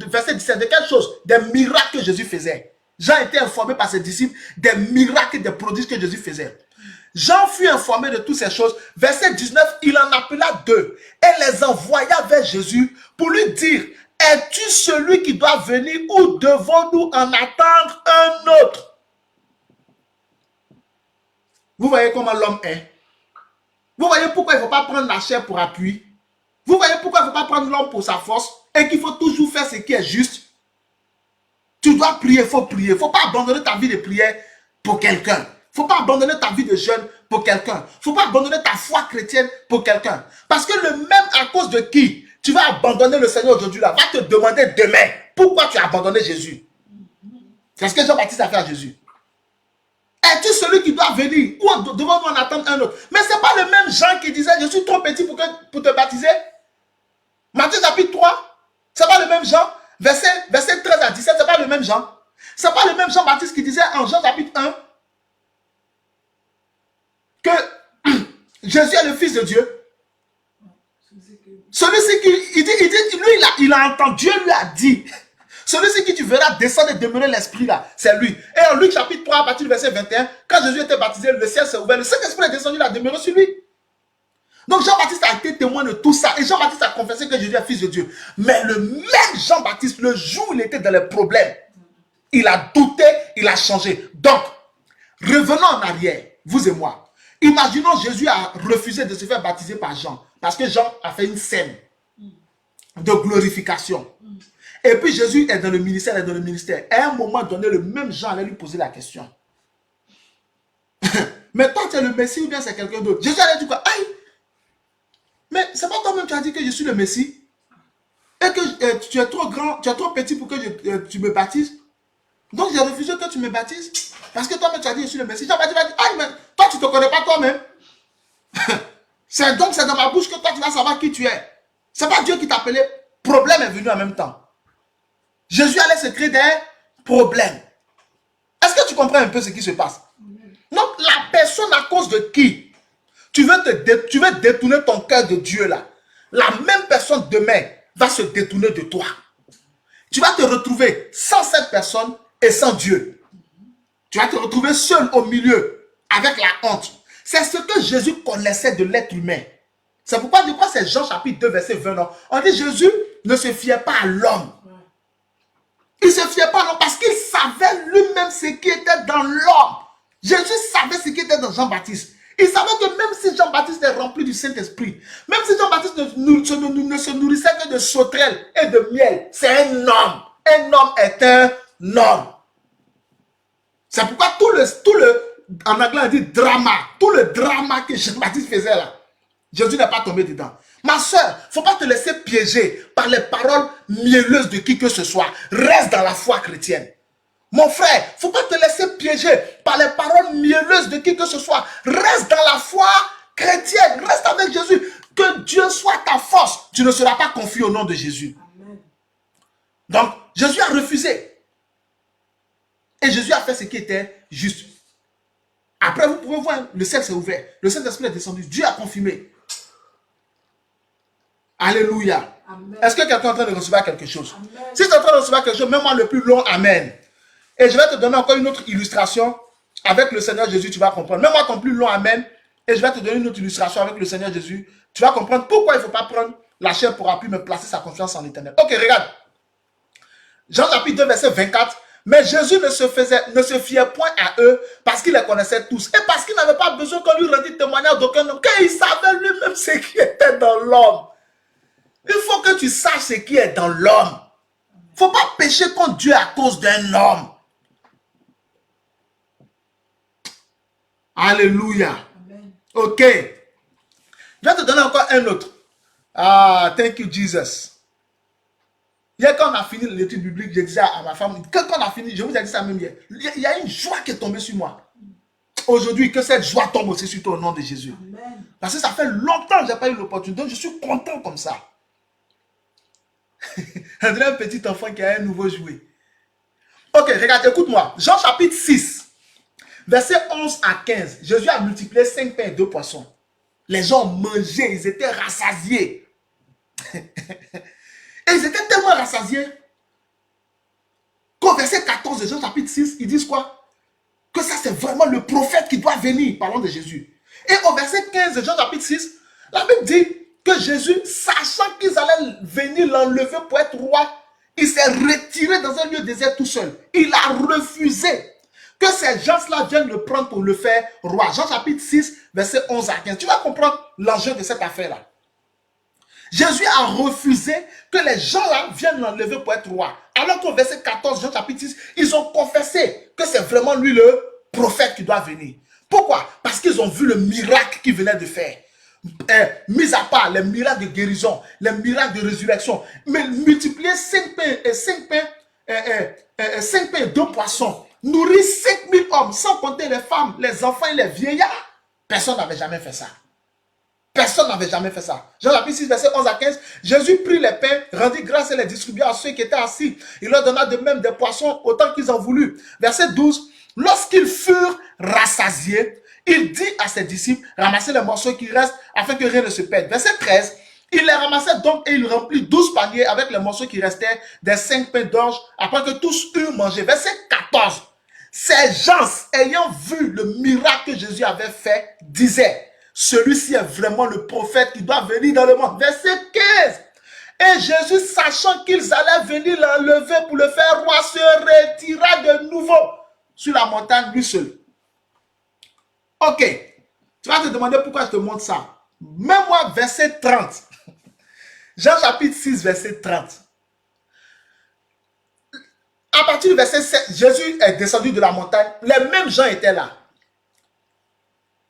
verset 17, de quelle chose? Des miracles que Jésus faisait. Jean était informé par ses disciples des miracles, des prodiges que Jésus faisait. Jean fut informé de toutes ces choses. Verset 19, il en appela 2 et les envoya vers Jésus pour lui dire, es-tu celui qui doit venir ou devons-nous en attendre un autre? Vous voyez comment l'homme est? Vous voyez pourquoi il ne faut pas prendre la chair pour appui? Vous voyez pourquoi il ne faut pas prendre l'homme pour sa force et qu'il faut toujours faire ce qui est juste? Tu dois prier, il faut prier. Il ne faut pas abandonner ta vie de prière pour quelqu'un. Il ne faut pas abandonner ta vie de jeûne pour quelqu'un. Il ne faut pas abandonner ta foi chrétienne pour quelqu'un. Parce que le même à cause de qui tu vas abandonner le Seigneur aujourd'hui là, va te demander demain pourquoi tu as abandonné Jésus. C'est ce que Jean-Baptiste a fait à Jésus. Es-tu celui qui doit venir ou devons-nous en attendre un autre? Mais ce n'est pas le même Jean qui disait je suis trop petit pour te baptiser. Matthieu chapitre 3, ce n'est pas le même Jean. Verset 13 à 17, ce n'est pas le même Jean. Ce n'est pas le même Jean-Baptiste qui disait en Jean chapitre 1 que Jésus est le Fils de Dieu. Celui-ci qui il a entendu, Dieu lui a dit, celui-ci qui tu verras descendre et demeurer l'esprit là, c'est lui. Et en Luc chapitre 3, à partir du verset 21, quand Jésus était baptisé, le ciel s'est ouvert, le Saint-Esprit est descendu, il a demeuré sur lui. Donc Jean-Baptiste a été témoin de tout ça. Et Jean-Baptiste a confessé que Jésus est Fils de Dieu. Mais le même Jean-Baptiste, le jour où il était dans les problèmes, il a douté, il a changé. Donc, revenons en arrière, vous et moi. Imaginons Jésus a refusé de se faire baptiser par Jean. Parce que Jean a fait une scène de glorification. Et puis Jésus est dans le ministère, À un moment donné, le même Jean allait lui poser la question. Mais toi, tu es le Messie ou bien c'est quelqu'un d'autre? Jésus allait dire quoi? Aïe! Mais c'est pas toi-même qui as dit que je suis le Messie et que tu es trop grand, tu es trop petit pour que tu me baptises. Donc j'ai refusé que tu me baptises parce que toi-même tu as dit je suis le Messie. Jean-Baptiste va dire, ah mais toi tu ne te connais pas toi-même. Donc c'est dans ma bouche que toi tu vas savoir qui tu es. C'est pas Dieu qui t'a appelé. Problème est venu en même temps. Jésus allait se créer des problèmes. Est-ce que tu comprends un peu ce qui se passe? Donc, la personne à cause de qui tu veux détourner ton cœur de Dieu là, la même personne demain va se détourner de toi. Tu vas te retrouver sans cette personne et sans Dieu. Tu vas te retrouver seul au milieu avec la honte. C'est ce que Jésus connaissait de l'être humain. C'est pourquoi c'est Jean chapitre 2 verset 20. On dit Jésus ne se fiait pas à l'homme. Il ne se fiait pas à l'homme parce qu'il savait lui-même ce qui était dans l'homme. Jésus savait ce qui était dans Jean-Baptiste. Il savait que même si Jean-Baptiste est rempli du Saint-Esprit, même si Jean-Baptiste ne se nourrissait que de sauterelles et de miel, c'est un homme. Un homme est un homme. C'est pourquoi en anglais on dit drama, tout le drama que Jean-Baptiste faisait là, Jésus n'est pas tombé dedans. Ma soeur, il ne faut pas te laisser piéger par les paroles mielleuses de qui que ce soit. Reste dans la foi chrétienne. Mon frère, il ne faut pas te laisser piéger par les paroles mielleuses de qui que ce soit. Reste dans la foi chrétienne. Reste avec Jésus. Que Dieu soit ta force. Tu ne seras pas confus au nom de Jésus. Amen. Donc, Jésus a refusé. Et Jésus a fait ce qui était juste. Après, vous pouvez voir, le ciel s'est ouvert. Le Saint-Esprit est descendu. Dieu a confirmé. Alléluia. Est-ce que quelqu'un est en train de recevoir quelque chose? Amen. Si tu es en train de recevoir quelque chose, mets-moi le plus long Amen. Et je vais te donner encore une autre illustration. Avec le Seigneur Jésus, tu vas comprendre. Mets-moi ton plus long Amen. Et je vais te donner une autre illustration avec le Seigneur Jésus. Tu vas comprendre pourquoi il ne faut pas prendre la chair pour appui, mais placer sa confiance en l'Éternel. Ok, regarde. Jean chapitre 2, verset 24. Mais Jésus ne se fiait point à eux parce qu'il les connaissait tous. Et parce qu'il n'avait pas besoin qu'on lui rendît témoignage d'aucun homme. Car il savait lui-même ce qui était dans l'homme. Il faut que tu saches ce qui est dans l'homme. Il ne faut pas pécher contre Dieu à cause d'un homme. Alléluia. Amen. Ok. Je vais te donner encore un autre. Ah, thank you, Jesus. Hier, quand on a fini l'étude biblique, je disais à ma femme, quand on a fini, je vous ai dit ça même hier, il y a une joie qui est tombée sur moi. Aujourd'hui, que cette joie tombe aussi sur toi au nom de Jésus. Amen. Parce que ça fait longtemps que je n'ai pas eu l'opportunité, donc je suis content comme ça. On dirait un petit enfant qui a un nouveau jouet. Ok, regarde, écoute-moi. Jean chapitre 6, verset 11 à 15. Jésus a multiplié 5 pains et 2 poissons. Les gens mangeaient, ils étaient rassasiés. Et ils étaient tellement rassasiés qu'au verset 14 de Jean chapitre 6, ils disent quoi? Que ça c'est vraiment le prophète qui doit venir, parlons de Jésus. Et au verset 15 de Jean chapitre 6, la Bible dit que Jésus, sachant qu'ils allaient venir l'enlever pour être roi, il s'est retiré dans un lieu désert tout seul. Il a refusé que ces gens-là viennent le prendre pour le faire roi. Jean chapitre 6, verset 11 à 15. Tu vas comprendre l'enjeu de cette affaire-là. Jésus a refusé que les gens-là viennent l'enlever pour être roi. Alors qu'au verset 14, Jean chapitre 6, ils ont confessé que c'est vraiment lui le prophète qui doit venir. Pourquoi? Parce qu'ils ont vu le miracle qu'il venait de faire. Mis à part les miracles de guérison, les miracles de résurrection, mais multiplier 5 pains et 2 poissons, nourrir 5000 hommes, sans compter les femmes, les enfants et les vieillards. Personne n'avait jamais fait ça. Personne n'avait jamais fait ça. Jean chapitre 6, verset 11 à 15. Jésus prit les pains, rendit grâce et les distribua à ceux qui étaient assis. Il leur donna de même des poissons autant qu'ils en voulurent. Verset 12. Lorsqu'ils furent rassasiés, il dit à ses disciples, ramassez les morceaux qui restent afin que rien ne se perde. Verset 13. Il les ramassait donc et il remplit 12 paniers avec les morceaux qui restaient des 5 pains d'orge après que tous eurent mangé. Verset 14. Ces gens ayant vu le miracle que Jésus avait fait disaient, celui-ci est vraiment le prophète qui doit venir dans le monde. Verset 15. Et Jésus, sachant qu'ils allaient venir l'enlever pour le faire roi, se retira de nouveau sur la montagne lui seul. Ok. Tu vas te demander pourquoi je te montre ça. Mets-moi verset 30. Jean chapitre 6, verset 30. À partir du verset 7, Jésus est descendu de la montagne. Les mêmes gens étaient là.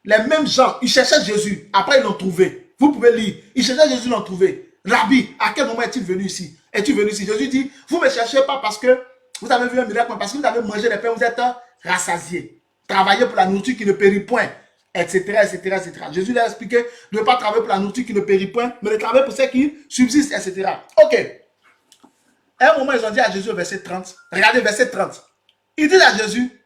Les mêmes gens, ils cherchaient Jésus. Après, ils l'ont trouvé. Vous pouvez lire. Ils cherchaient Jésus, ils l'ont trouvé. Rabbi, à quel moment est-il venu ici? Es-tu venu ici? Jésus dit, vous ne me cherchez pas parce que vous avez vu un miracle, mais parce que vous avez mangé les pains, vous êtes rassasiés. Travaillez pour la nourriture qui ne périt point, etc., etc., etc. Jésus lui a expliqué de ne pas travailler pour la nourriture qui ne périt point, mais de travailler pour ceux qui subsistent, etc. Ok. À un moment, ils ont dit à Jésus au verset 30, regardez verset 30. Il dit à Jésus,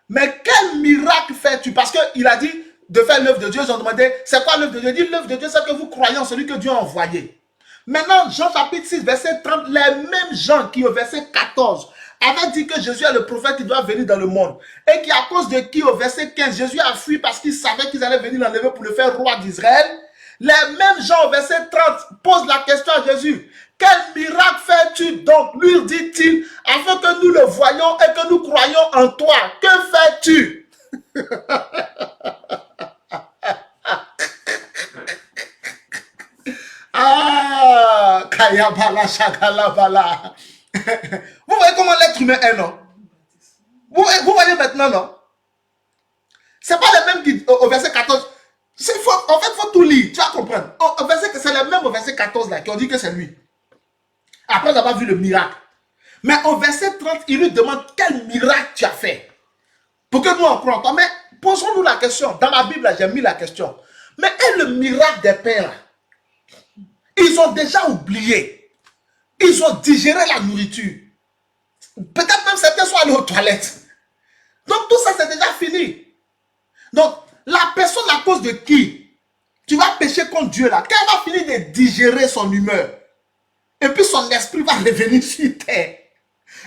Mais quel miracle fais-tu? Parce qu'il a dit de faire l'œuvre de Dieu. Ils ont demandé, c'est quoi l'œuvre de Dieu? Il dit, l'œuvre de Dieu, c'est que vous croyez en celui que Dieu a envoyé. Maintenant, Jean chapitre 6, verset 30, les mêmes gens qui au verset 14 avaient dit que Jésus est le prophète qui doit venir dans le monde. Et qui à cause de qui au verset 15, Jésus a fui parce qu'il savait qu'ils allaient venir l'enlever pour le faire roi d'Israël. Les mêmes gens au verset 30 posent la question à Jésus. Quel miracle fais-tu donc, lui dit-il, afin que nous le voyions et que nous croyions en toi? Que fais-tu? Ah, Kayabala, Shakalabala. Vous voyez comment l'être humain est, non? Vous voyez maintenant, non? C'est pas les mêmes qui, au verset 14. En fait, il faut tout lire, tu vas comprendre. C'est les mêmes au verset 14 là qui ont dit que c'est lui. Après d'avoir vu le miracle. Mais au verset 30, il lui demande quel miracle tu as fait. Pour que nous en croyons toi. Mais posons-nous la question. Dans ma Bible, j'ai mis la question. Mais est le miracle des pères? Ils ont déjà oublié. Ils ont digéré la nourriture. Peut-être même certains sont allés aux toilettes. Donc tout ça, c'est déjà fini. Donc, la personne à cause de qui tu vas pécher contre Dieu là, quand elle va finir de digérer son humeur, et puis son esprit va revenir sur terre,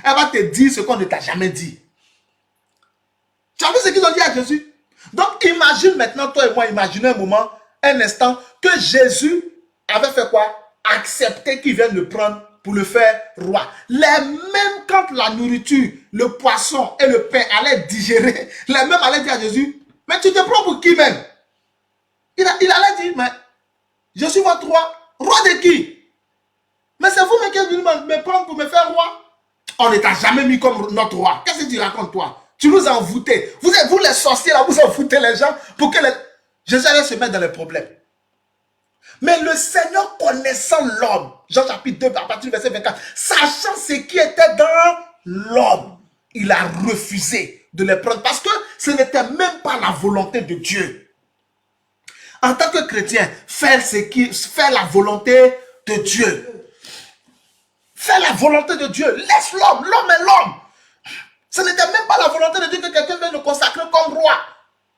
elle va te dire ce qu'on ne t'a jamais dit. Tu as vu ce qu'ils ont dit à Jésus? Donc, imagine maintenant, toi et moi, imaginez un moment, un instant, que Jésus avait fait quoi? Accepter qu'il vienne le prendre pour le faire roi. Les mêmes, quand la nourriture, le poisson et le pain allaient digérer, les mêmes allaient dire à Jésus, mais tu te prends pour qui même? Il allait dire, mais je suis votre roi. Roi de qui? Mais c'est vous qui êtes venu me prendre pour me faire roi. On ne t'a jamais mis comme notre roi. Qu'est-ce que tu racontes, toi? Tu nous as envoûtés. Vous les sorciers là, vous envoûtez les gens pour que Jésus allait se mettre dans les problèmes. Mais le Seigneur connaissant l'homme, Jean chapitre 2, à partir du verset 24, sachant ce qui était dans l'homme, il a refusé de les prendre parce que ce n'était même pas la volonté de Dieu. En tant que chrétien, faire la volonté de Dieu. Faire la volonté de Dieu. Laisse l'homme. L'homme est l'homme. Ce n'était même pas la volonté de Dieu que quelqu'un vienne le consacrer comme roi.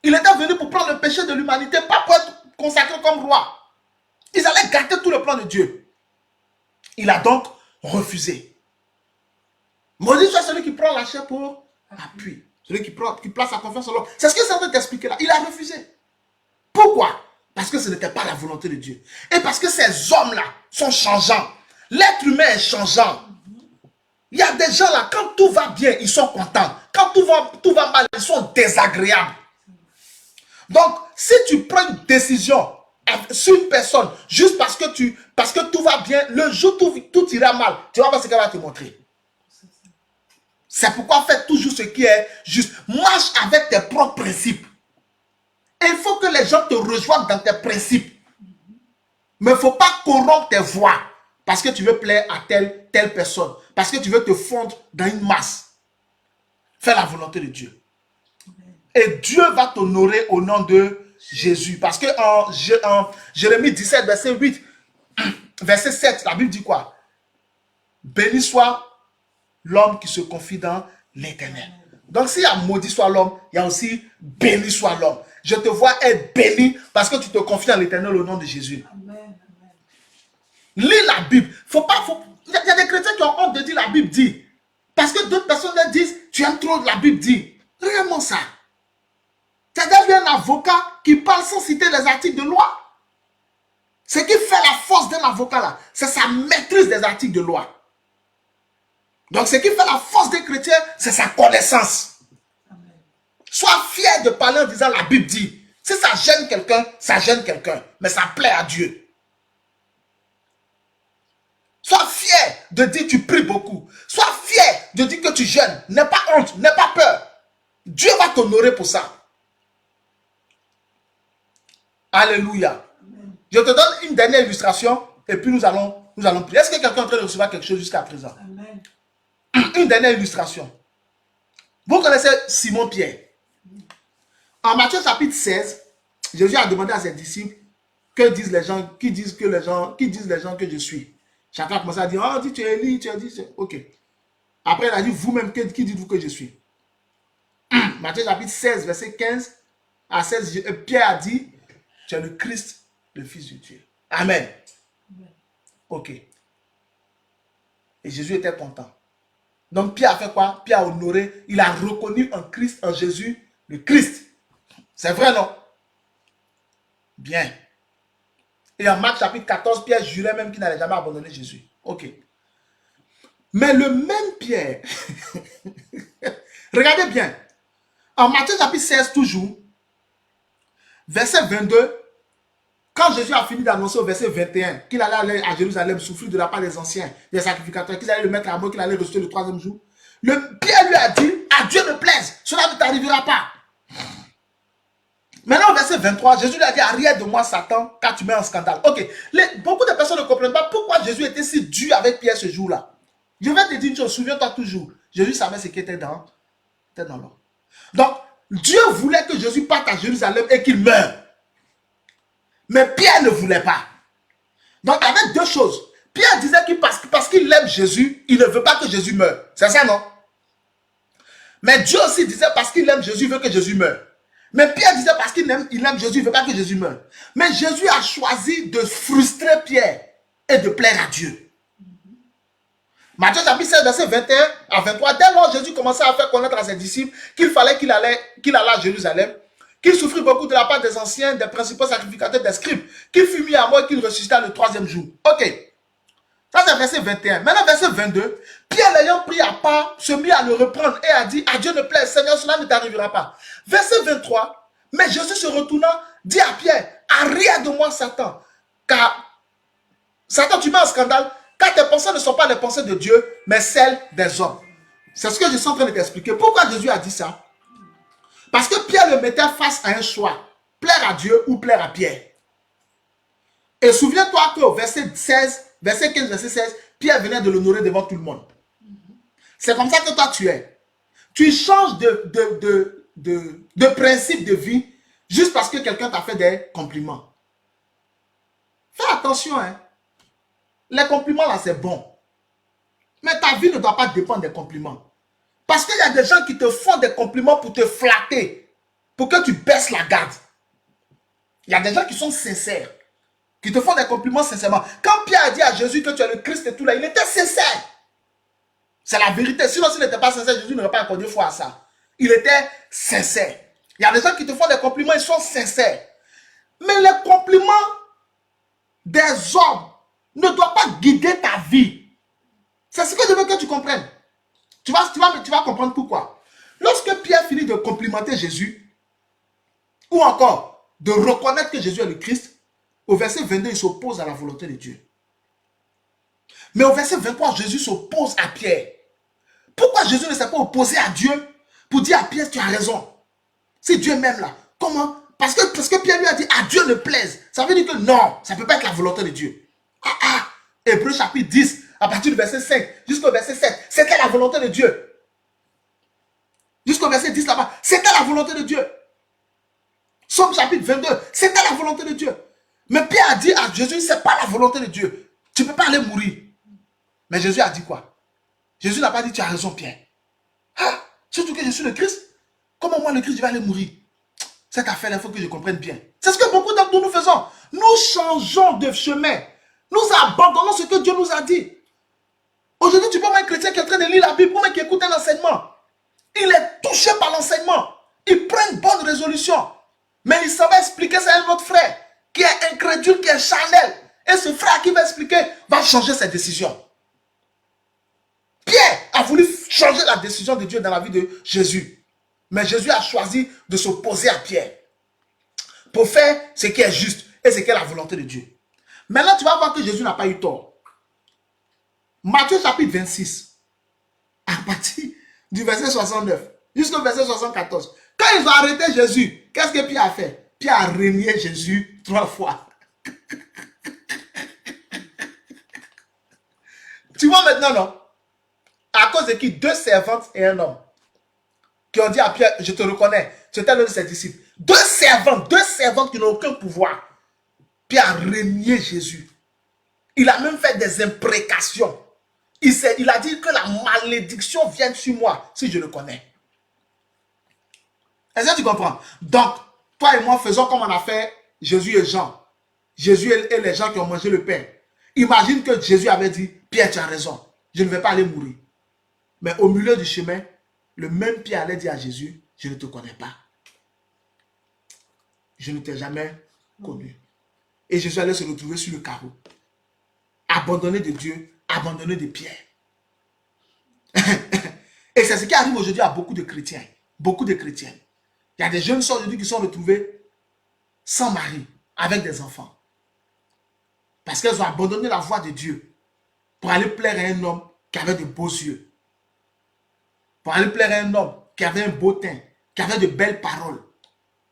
Il était venu pour prendre le péché de l'humanité, pas pour être consacré comme roi. Ils allaient gâter tout le plan de Dieu. Il a donc refusé. Maudit soit celui qui prend la chair pour appui. Celui qui place sa confiance en l'homme. C'est ce que ça veut t'expliquer là. Il a refusé. Pourquoi? Parce que ce n'était pas la volonté de Dieu. Et parce que ces hommes-là sont changeants. L'être humain est changeant. Il y a des gens là, quand tout va bien, ils sont contents. Quand tout va mal, ils sont désagréables. Donc, si tu prends une décision sur une personne, juste parce que tout va bien, le jour où tout ira mal, tu vas voir ce qu'elle va te montrer. C'est pourquoi fais toujours ce qui est juste. Marche avec tes propres principes. Et il faut que les gens te rejoignent dans tes principes. Mais il ne faut pas corrompre tes voix parce que tu veux plaire à telle personne. Parce que tu veux te fondre dans une masse. Fais la volonté de Dieu. Et Dieu va t'honorer au nom de Jésus. Parce que en Jérémie 17, verset 8, verset 7, la Bible dit quoi? Béni soit l'homme qui se confie dans l'Éternel. Donc s'il y a maudit soit l'homme, il y a aussi béni soit l'homme. Je te vois être béni parce que tu te confies en l'Éternel au nom de Jésus. Amen. Lis la Bible. Il y a des chrétiens qui ont honte de dire la Bible dit. Parce que d'autres personnes leur disent, tu aimes trop la Bible dit. Réellement ça. C'est-à-dire un avocat qui parle sans citer les articles de loi. Ce qui fait la force d'un avocat là, c'est sa maîtrise des articles de loi. Donc ce qui fait la force des chrétiens, c'est sa connaissance. Amen. Sois fier de parler en disant la Bible dit. Si ça gêne quelqu'un, ça gêne quelqu'un. Mais ça plaît à Dieu. Sois fier de dire que tu pries beaucoup. Sois fier de dire que tu jeûnes. N'aie pas honte, n'aie pas peur. Dieu va t'honorer pour ça. Alléluia. Amen. Je te donne une dernière illustration et puis nous allons prier. Est-ce que quelqu'un est en train de recevoir quelque chose jusqu'à présent? Amen. Une dernière illustration. Vous connaissez Simon-Pierre. En Matthieu chapitre 16, Jésus a demandé à ses disciples que disent les gens, qui disent les gens que je suis. Chacun a commencé à dire, oh, tu es Élie, tu as dit, ok. Après, il a dit, vous-même, qui dites-vous que je suis? Matthieu chapitre 16, verset 15 à 16, Pierre a dit, tu es le Christ, le Fils de Dieu. Amen. Ok. Et Jésus était content. Donc Pierre a fait quoi? Pierre a honoré, il a reconnu en Christ, en Jésus, le Christ. C'est vrai, non? Bien. Et en Marc chapitre 14, Pierre jurait même qu'il n'allait jamais abandonner Jésus. Ok. Mais le même Pierre, regardez bien, en Matthieu chapitre 16 toujours, verset 22, quand Jésus a fini d'annoncer au verset 21 qu'il allait aller à Jérusalem souffrir de la part des anciens, des sacrificateurs, qu'il allait le mettre à mort, qu'il allait ressusciter le troisième jour, Pierre lui a dit, à Dieu ne plaise, cela ne t'arrivera pas. Maintenant, au verset 23, Jésus lui a dit, arrière de moi, Satan, car tu mets en scandale. Ok, beaucoup de personnes ne comprennent pas pourquoi Jésus était si dur avec Pierre ce jour-là. Je vais te dire une chose, souviens-toi toujours, Jésus savait ce qui était dans l'eau. Donc, Dieu voulait que Jésus parte à Jérusalem et qu'il meure. Mais Pierre ne voulait pas. Donc, il y avait deux choses. Pierre disait que parce qu'il aime Jésus, il ne veut pas que Jésus meure. C'est ça, non? Mais Dieu aussi disait parce qu'il aime Jésus, il veut que Jésus meure. Mais Pierre disait parce qu'il aime Jésus, il ne veut pas que Jésus meure. Mais Jésus a choisi de frustrer Pierre et de plaire à Dieu. Matthieu chapitre 16, verset 21 à 23, dès lors Jésus commençait à faire connaître à ses disciples qu'il fallait qu'il allait à Jérusalem, qu'il souffrit beaucoup de la part des anciens, des principaux sacrificateurs, des scribes, qu'il fut mis à mort et qu'il ressuscita le troisième jour. Ok. Ça c'est verset 21. Maintenant verset 22, Pierre l'ayant pris à part, se mit à le reprendre et a dit, à Dieu ne plaise, Seigneur, cela ne t'arrivera pas. Verset 23, mais Jésus se retournant, dit à Pierre, arrière de moi Satan, car Satan tu mets en scandale, car tes pensées ne sont pas les pensées de Dieu, mais celles des hommes. C'est ce que je suis en train de t'expliquer. Pourquoi Jésus a dit ça? Parce que Pierre le mettait face à un choix. Plaire à Dieu ou plaire à Pierre. Et souviens-toi qu'au verset 16, verset 15, verset 16, Pierre venait de l'honorer devant tout le monde. C'est comme ça que toi tu es. Tu changes de principe de vie juste parce que quelqu'un t'a fait des compliments. Fais attention, hein. Les compliments là c'est bon. Mais ta vie ne doit pas dépendre des compliments. Parce qu'il y a des gens qui te font des compliments pour te flatter. Pour que tu baisses la garde. Il y a des gens qui sont sincères. Qui te font des compliments sincèrement. Quand Pierre a dit à Jésus que tu es le Christ et tout là, il était sincère. C'est la vérité. Sinon, s'il n'était pas sincère, Jésus n'aurait pas accordé foi à ça. Il était sincère. Il y a des gens qui te font des compliments, ils sont sincères. Mais les compliments des hommes ne doivent pas guider ta vie. C'est ce que je veux que tu comprennes. Tu vas comprendre pourquoi. Lorsque Pierre finit de complimenter Jésus, ou encore de reconnaître que Jésus est le Christ, au verset 22, il s'oppose à la volonté de Dieu. Mais au verset 23, Jésus s'oppose à Pierre. Pourquoi Jésus ne s'est pas opposé à Dieu pour dire à Pierre, tu as raison. C'est Dieu même là. Comment? Parce que Pierre lui a dit, à Dieu ne plaise. Ça veut dire que non, ça ne peut pas être la volonté de Dieu. Hébreux chapitre 10, à partir du verset 5 jusqu'au verset 7, c'était la volonté de Dieu. Jusqu'au verset 10 là-bas, c'était la volonté de Dieu. Somme chapitre 22, c'était la volonté de Dieu. Mais Pierre a dit à Jésus, ce n'est pas la volonté de Dieu. Tu ne peux pas aller mourir. Mais Jésus a dit quoi? Jésus n'a pas dit, tu as raison Pierre. Surtout que je suis le Christ. Comment moi le Christ, je vais aller mourir? Cette affaire, il faut que je comprenne bien. C'est ce que beaucoup d'entre nous faisons. Nous changeons de chemin. Nous abandonnons ce que Dieu nous a dit. Aujourd'hui, tu peux voir un chrétien qui est en train de lire la Bible, ou même qui écoute un enseignement. Il est touché par l'enseignement. Il prend une bonne résolution. Mais il s'en va expliquer ça à un autre frère qui est incrédule, qui est charnel. Et ce frère qui va expliquer va changer ses décisions. Pierre a voulu changer la décision de Dieu dans la vie de Jésus. Mais Jésus a choisi de s'opposer à Pierre pour faire ce qui est juste et ce qui est la volonté de Dieu. Maintenant, tu vas voir que Jésus n'a pas eu tort. Matthieu chapitre 26, à partir du verset 69 jusqu'au verset 74. Quand ils ont arrêté Jésus, qu'est-ce que Pierre a fait? Pierre a renié Jésus 3 fois. Tu vois maintenant, non? À cause de qui? 2 servantes et un homme. Qui ont dit à Pierre, je te reconnais. C'était l'un de ses disciples. 2 servantes qui n'ont aucun pouvoir. Pierre a renié Jésus. Il a même fait des imprécations. Il a dit que la malédiction vienne sur moi si je le connais. Est-ce que tu comprends? Donc, toi et moi faisons comme on a fait Jésus et Jean. Jésus et les gens qui ont mangé le pain. Imagine que Jésus avait dit, Pierre, tu as raison, je ne vais pas aller mourir. Mais au milieu du chemin, le même Pierre allait dire à Jésus, je ne te connais pas. Je ne t'ai jamais connu. Et Jésus allait se retrouver sur le carreau. Abandonné de Dieu, abandonné de Pierre. Et c'est ce qui arrive aujourd'hui à beaucoup de chrétiens. Beaucoup de chrétiens. Il y a des jeunes sœurs aujourd'hui qui sont retrouvées sans mari, avec des enfants. Parce qu'elles ont abandonné la voie de Dieu pour aller plaire à un homme qui avait de beaux yeux. Pour aller plaire à un homme qui avait un beau teint, qui avait de belles paroles.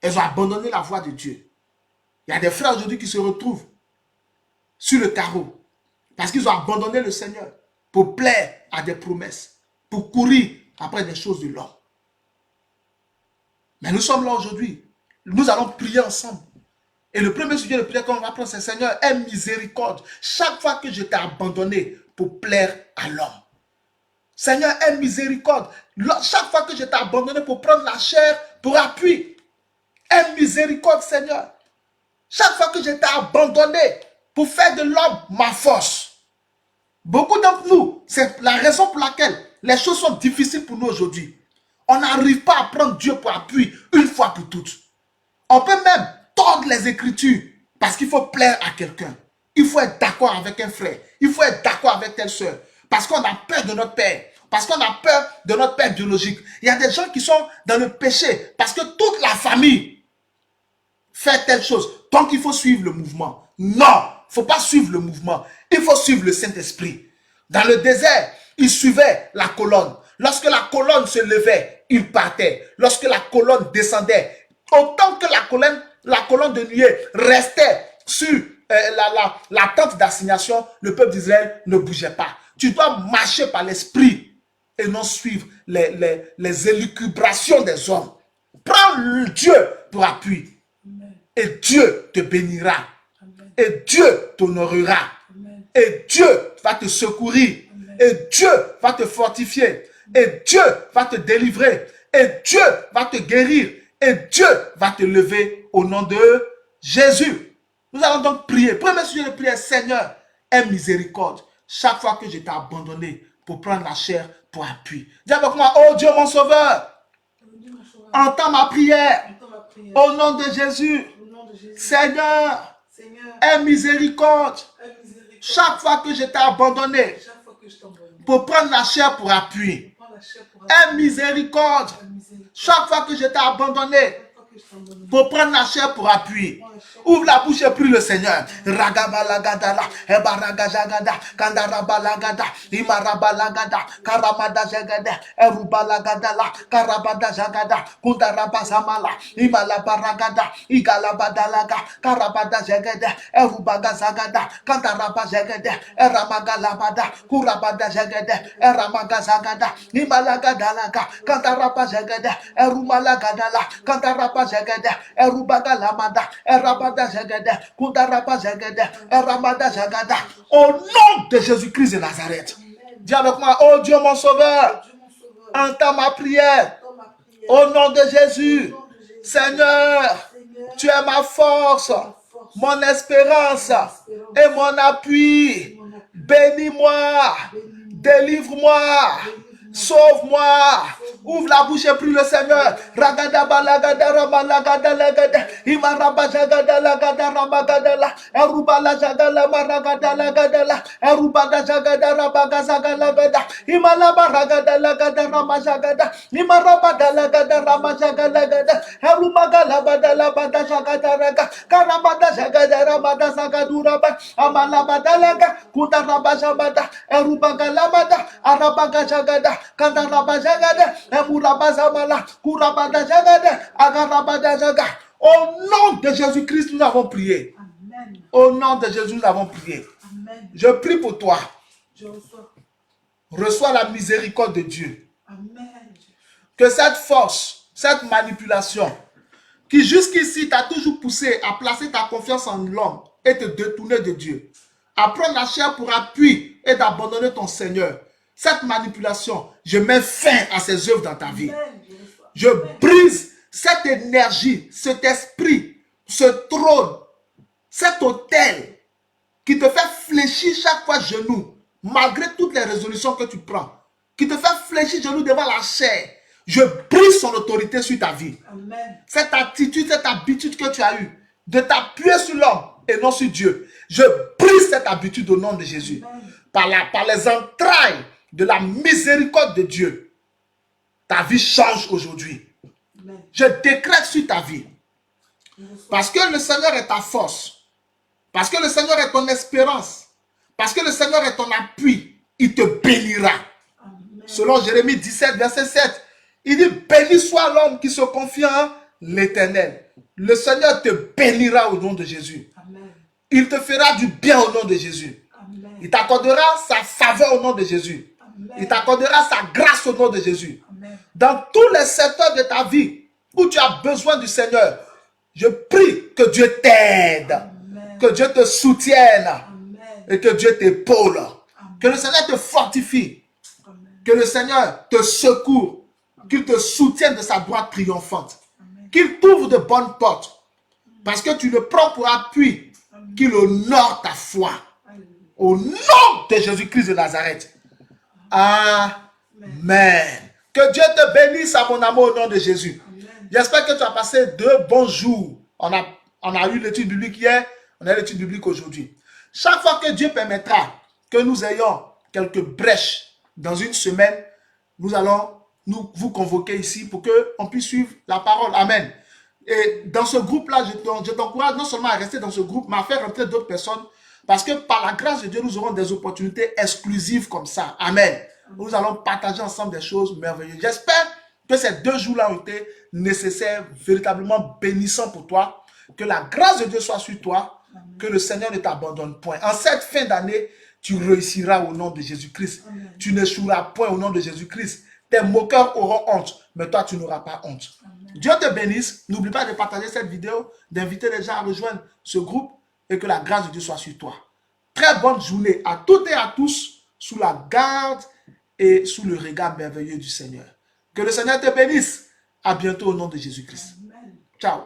Elles ont abandonné la voie de Dieu. Il y a des frères aujourd'hui qui se retrouvent sur le carreau parce qu'ils ont abandonné le Seigneur pour plaire à des promesses, pour courir après des choses de l'homme. Mais nous sommes là aujourd'hui. Nous allons prier ensemble. Et le premier sujet de prière qu'on va prendre, c'est Seigneur, aie miséricorde. Chaque fois que je t'ai abandonné pour plaire à l'homme. Seigneur, aie miséricorde. Chaque fois que je t'ai abandonné pour prendre la chair pour appui. Aie miséricorde, Seigneur. Chaque fois que je t'ai abandonné pour faire de l'homme ma force. Beaucoup d'entre nous, c'est la raison pour laquelle les choses sont difficiles pour nous aujourd'hui. On n'arrive pas à prendre Dieu pour appui une fois pour toutes. On peut même tordre les Écritures parce qu'il faut plaire à quelqu'un. Il faut être d'accord avec un frère. Il faut être d'accord avec telle soeur. Parce qu'on a peur de notre père. Parce qu'on a peur de notre père biologique. Il y a des gens qui sont dans le péché parce que toute la famille fait telle chose. Donc il faut suivre le mouvement. Non, il ne faut pas suivre le mouvement. Il faut suivre le Saint-Esprit. Dans le désert, il suivait la colonne. Lorsque la colonne se levait, il partait. Lorsque la colonne descendait, autant que la colonne de nuée restait sur la tente d'assignation, le peuple d'Israël ne bougeait pas. Tu dois marcher par l'esprit et non suivre les élucubrations des hommes. Prends Dieu pour appui. Amen. Et Dieu te bénira. Amen. Et Dieu t'honorera. Et Dieu va te secourir. Amen. Et Dieu va te fortifier. Et Dieu va te délivrer. Et Dieu va te guérir. Et Dieu va te lever au nom de Jésus. Nous allons donc prier. Premier sujet de prière, Seigneur, aie miséricorde. Chaque fois que je t'ai abandonné pour prendre la chair pour appui. Dis avec moi, oh Dieu mon sauveur, entends ma prière. Au nom de Jésus. Seigneur, aie miséricorde. Chaque fois que je t'ai abandonné pour prendre la chair pour appui. Aie miséricorde. Chaque fois que je t'ai abandonné pour prendre la chair pour appui. Ouvre la bouche et prie le Seigneur. Ragabalagada, Ebaragajagada, Kandarabalagada, Imarabalagada, Karamada Jagada, Erubalagada, Karabada Jagada, Kundarabazamala, Imalabaragada, Igalabadalaga, Karabada Jagada, Erubagazagada, Kandarabazagada, Eramagalabada, Kurabada Jagada, Eramagazagada, Imalagadalaga, Kandarabazagada, Erumalagadala, Kandarabazagada, Erubagalamada, Erabada Jagada, Kundaraba Jagada, Eramada Jagada. Au nom de Jésus-Christ de Nazareth. Dis avec moi, oh Dieu mon sauveur, entends ma prière. Au nom de Jésus. Seigneur, tu es ma force, mon espérance et mon appui. Bénis-moi, délivre-moi, sauve-moi. Ouvre la bouche et prie le Seigneur. Ragada balagada ramalagada lagada. Imaraba jagada lagada ramagada la. Erubala jagala maragada lagada la. Erubada jagada rabagazaga lagada. Imalaba ragada lagada ramajagada. Imarabada lagada ramajaga lagada. Erumaga labada labada jagada raga. Karabada jagada ramada zagaduraba. Amalabada laga. Kudaraba jabada. Erubaga labada. Arabaga jagada. Kandaraba jagada. Au nom de Jésus-Christ, nous avons prié. Amen. Au nom de Jésus, nous avons prié. Amen. Je prie pour toi. Reçois la miséricorde de Dieu. Amen. Que cette force, cette manipulation, qui jusqu'ici t'a toujours poussé à placer ta confiance en l'homme et te détourner de Dieu, à prendre la chair pour appui et d'abandonner ton Seigneur, cette manipulation, je mets fin à ses œuvres dans ta vie. Je brise cette énergie, cet esprit, ce trône, cet autel qui te fait fléchir chaque fois genou, malgré toutes les résolutions que tu prends, qui te fait fléchir genou devant la chair, je brise son autorité sur ta vie. Amen. Cette attitude, cette habitude que tu as eue de t'appuyer sur l'homme et non sur Dieu, je brise cette habitude au nom de Jésus. Par les entrailles de la miséricorde de Dieu, ta vie change aujourd'hui. Je décrète sur ta vie. Parce que le Seigneur est ta force. Parce que le Seigneur est ton espérance. Parce que le Seigneur est ton appui. Il te bénira. Amen. Selon Jérémie 17, verset 7. Il dit, béni soit l'homme qui se confie en l'Éternel. Le Seigneur te bénira au nom de Jésus. Amen. Il te fera du bien au nom de Jésus. Amen. Il t'accordera sa faveur au nom de Jésus. Amen. Il t'accordera sa grâce au nom de Jésus. Amen. Dans tous les secteurs de ta vie où tu as besoin du Seigneur, je prie que Dieu t'aide, que Dieu te soutienne. Amen. Et que Dieu t'épaule. Amen. Que le Seigneur te fortifie. Amen. Que le Seigneur te secoue. Qu'il te soutienne de sa droite triomphante. Qu'il t'ouvre de bonnes portes. Parce que tu le prends pour appui. Qu'il honore ta foi. Au nom de Jésus-Christ de Nazareth. Amen. Que Dieu te bénisse à mon amour au nom de Jésus. J'espère que tu as passé 2 bons jours. On a eu l'étude biblique hier. On a l'étude biblique aujourd'hui. Chaque fois que Dieu permettra que nous ayons quelques brèches dans une semaine, nous allons vous convoquer ici pour qu'on puisse suivre la parole. Amen. Et dans ce groupe-là, je t'encourage non seulement à rester dans ce groupe, mais à faire rentrer d'autres personnes. Parce que par la grâce de Dieu, nous aurons des opportunités exclusives comme ça. Amen. Nous allons partager ensemble des choses merveilleuses. J'espère que ces 2 jours-là ont été nécessaires, véritablement bénissants pour toi. Que la grâce de Dieu soit sur toi. Que le Seigneur ne t'abandonne point. En cette fin d'année, tu réussiras au nom de Jésus-Christ. Tu n'échoueras point au nom de Jésus-Christ. Tes moqueurs auront honte, mais toi, tu n'auras pas honte. Amen. Dieu te bénisse. N'oublie pas de partager cette vidéo, d'inviter les gens à rejoindre ce groupe et que la grâce de Dieu soit sur toi. Très bonne journée à toutes et à tous sous la garde et sous le regard merveilleux du Seigneur. Que le Seigneur te bénisse. À bientôt au nom de Jésus-Christ. Ciao.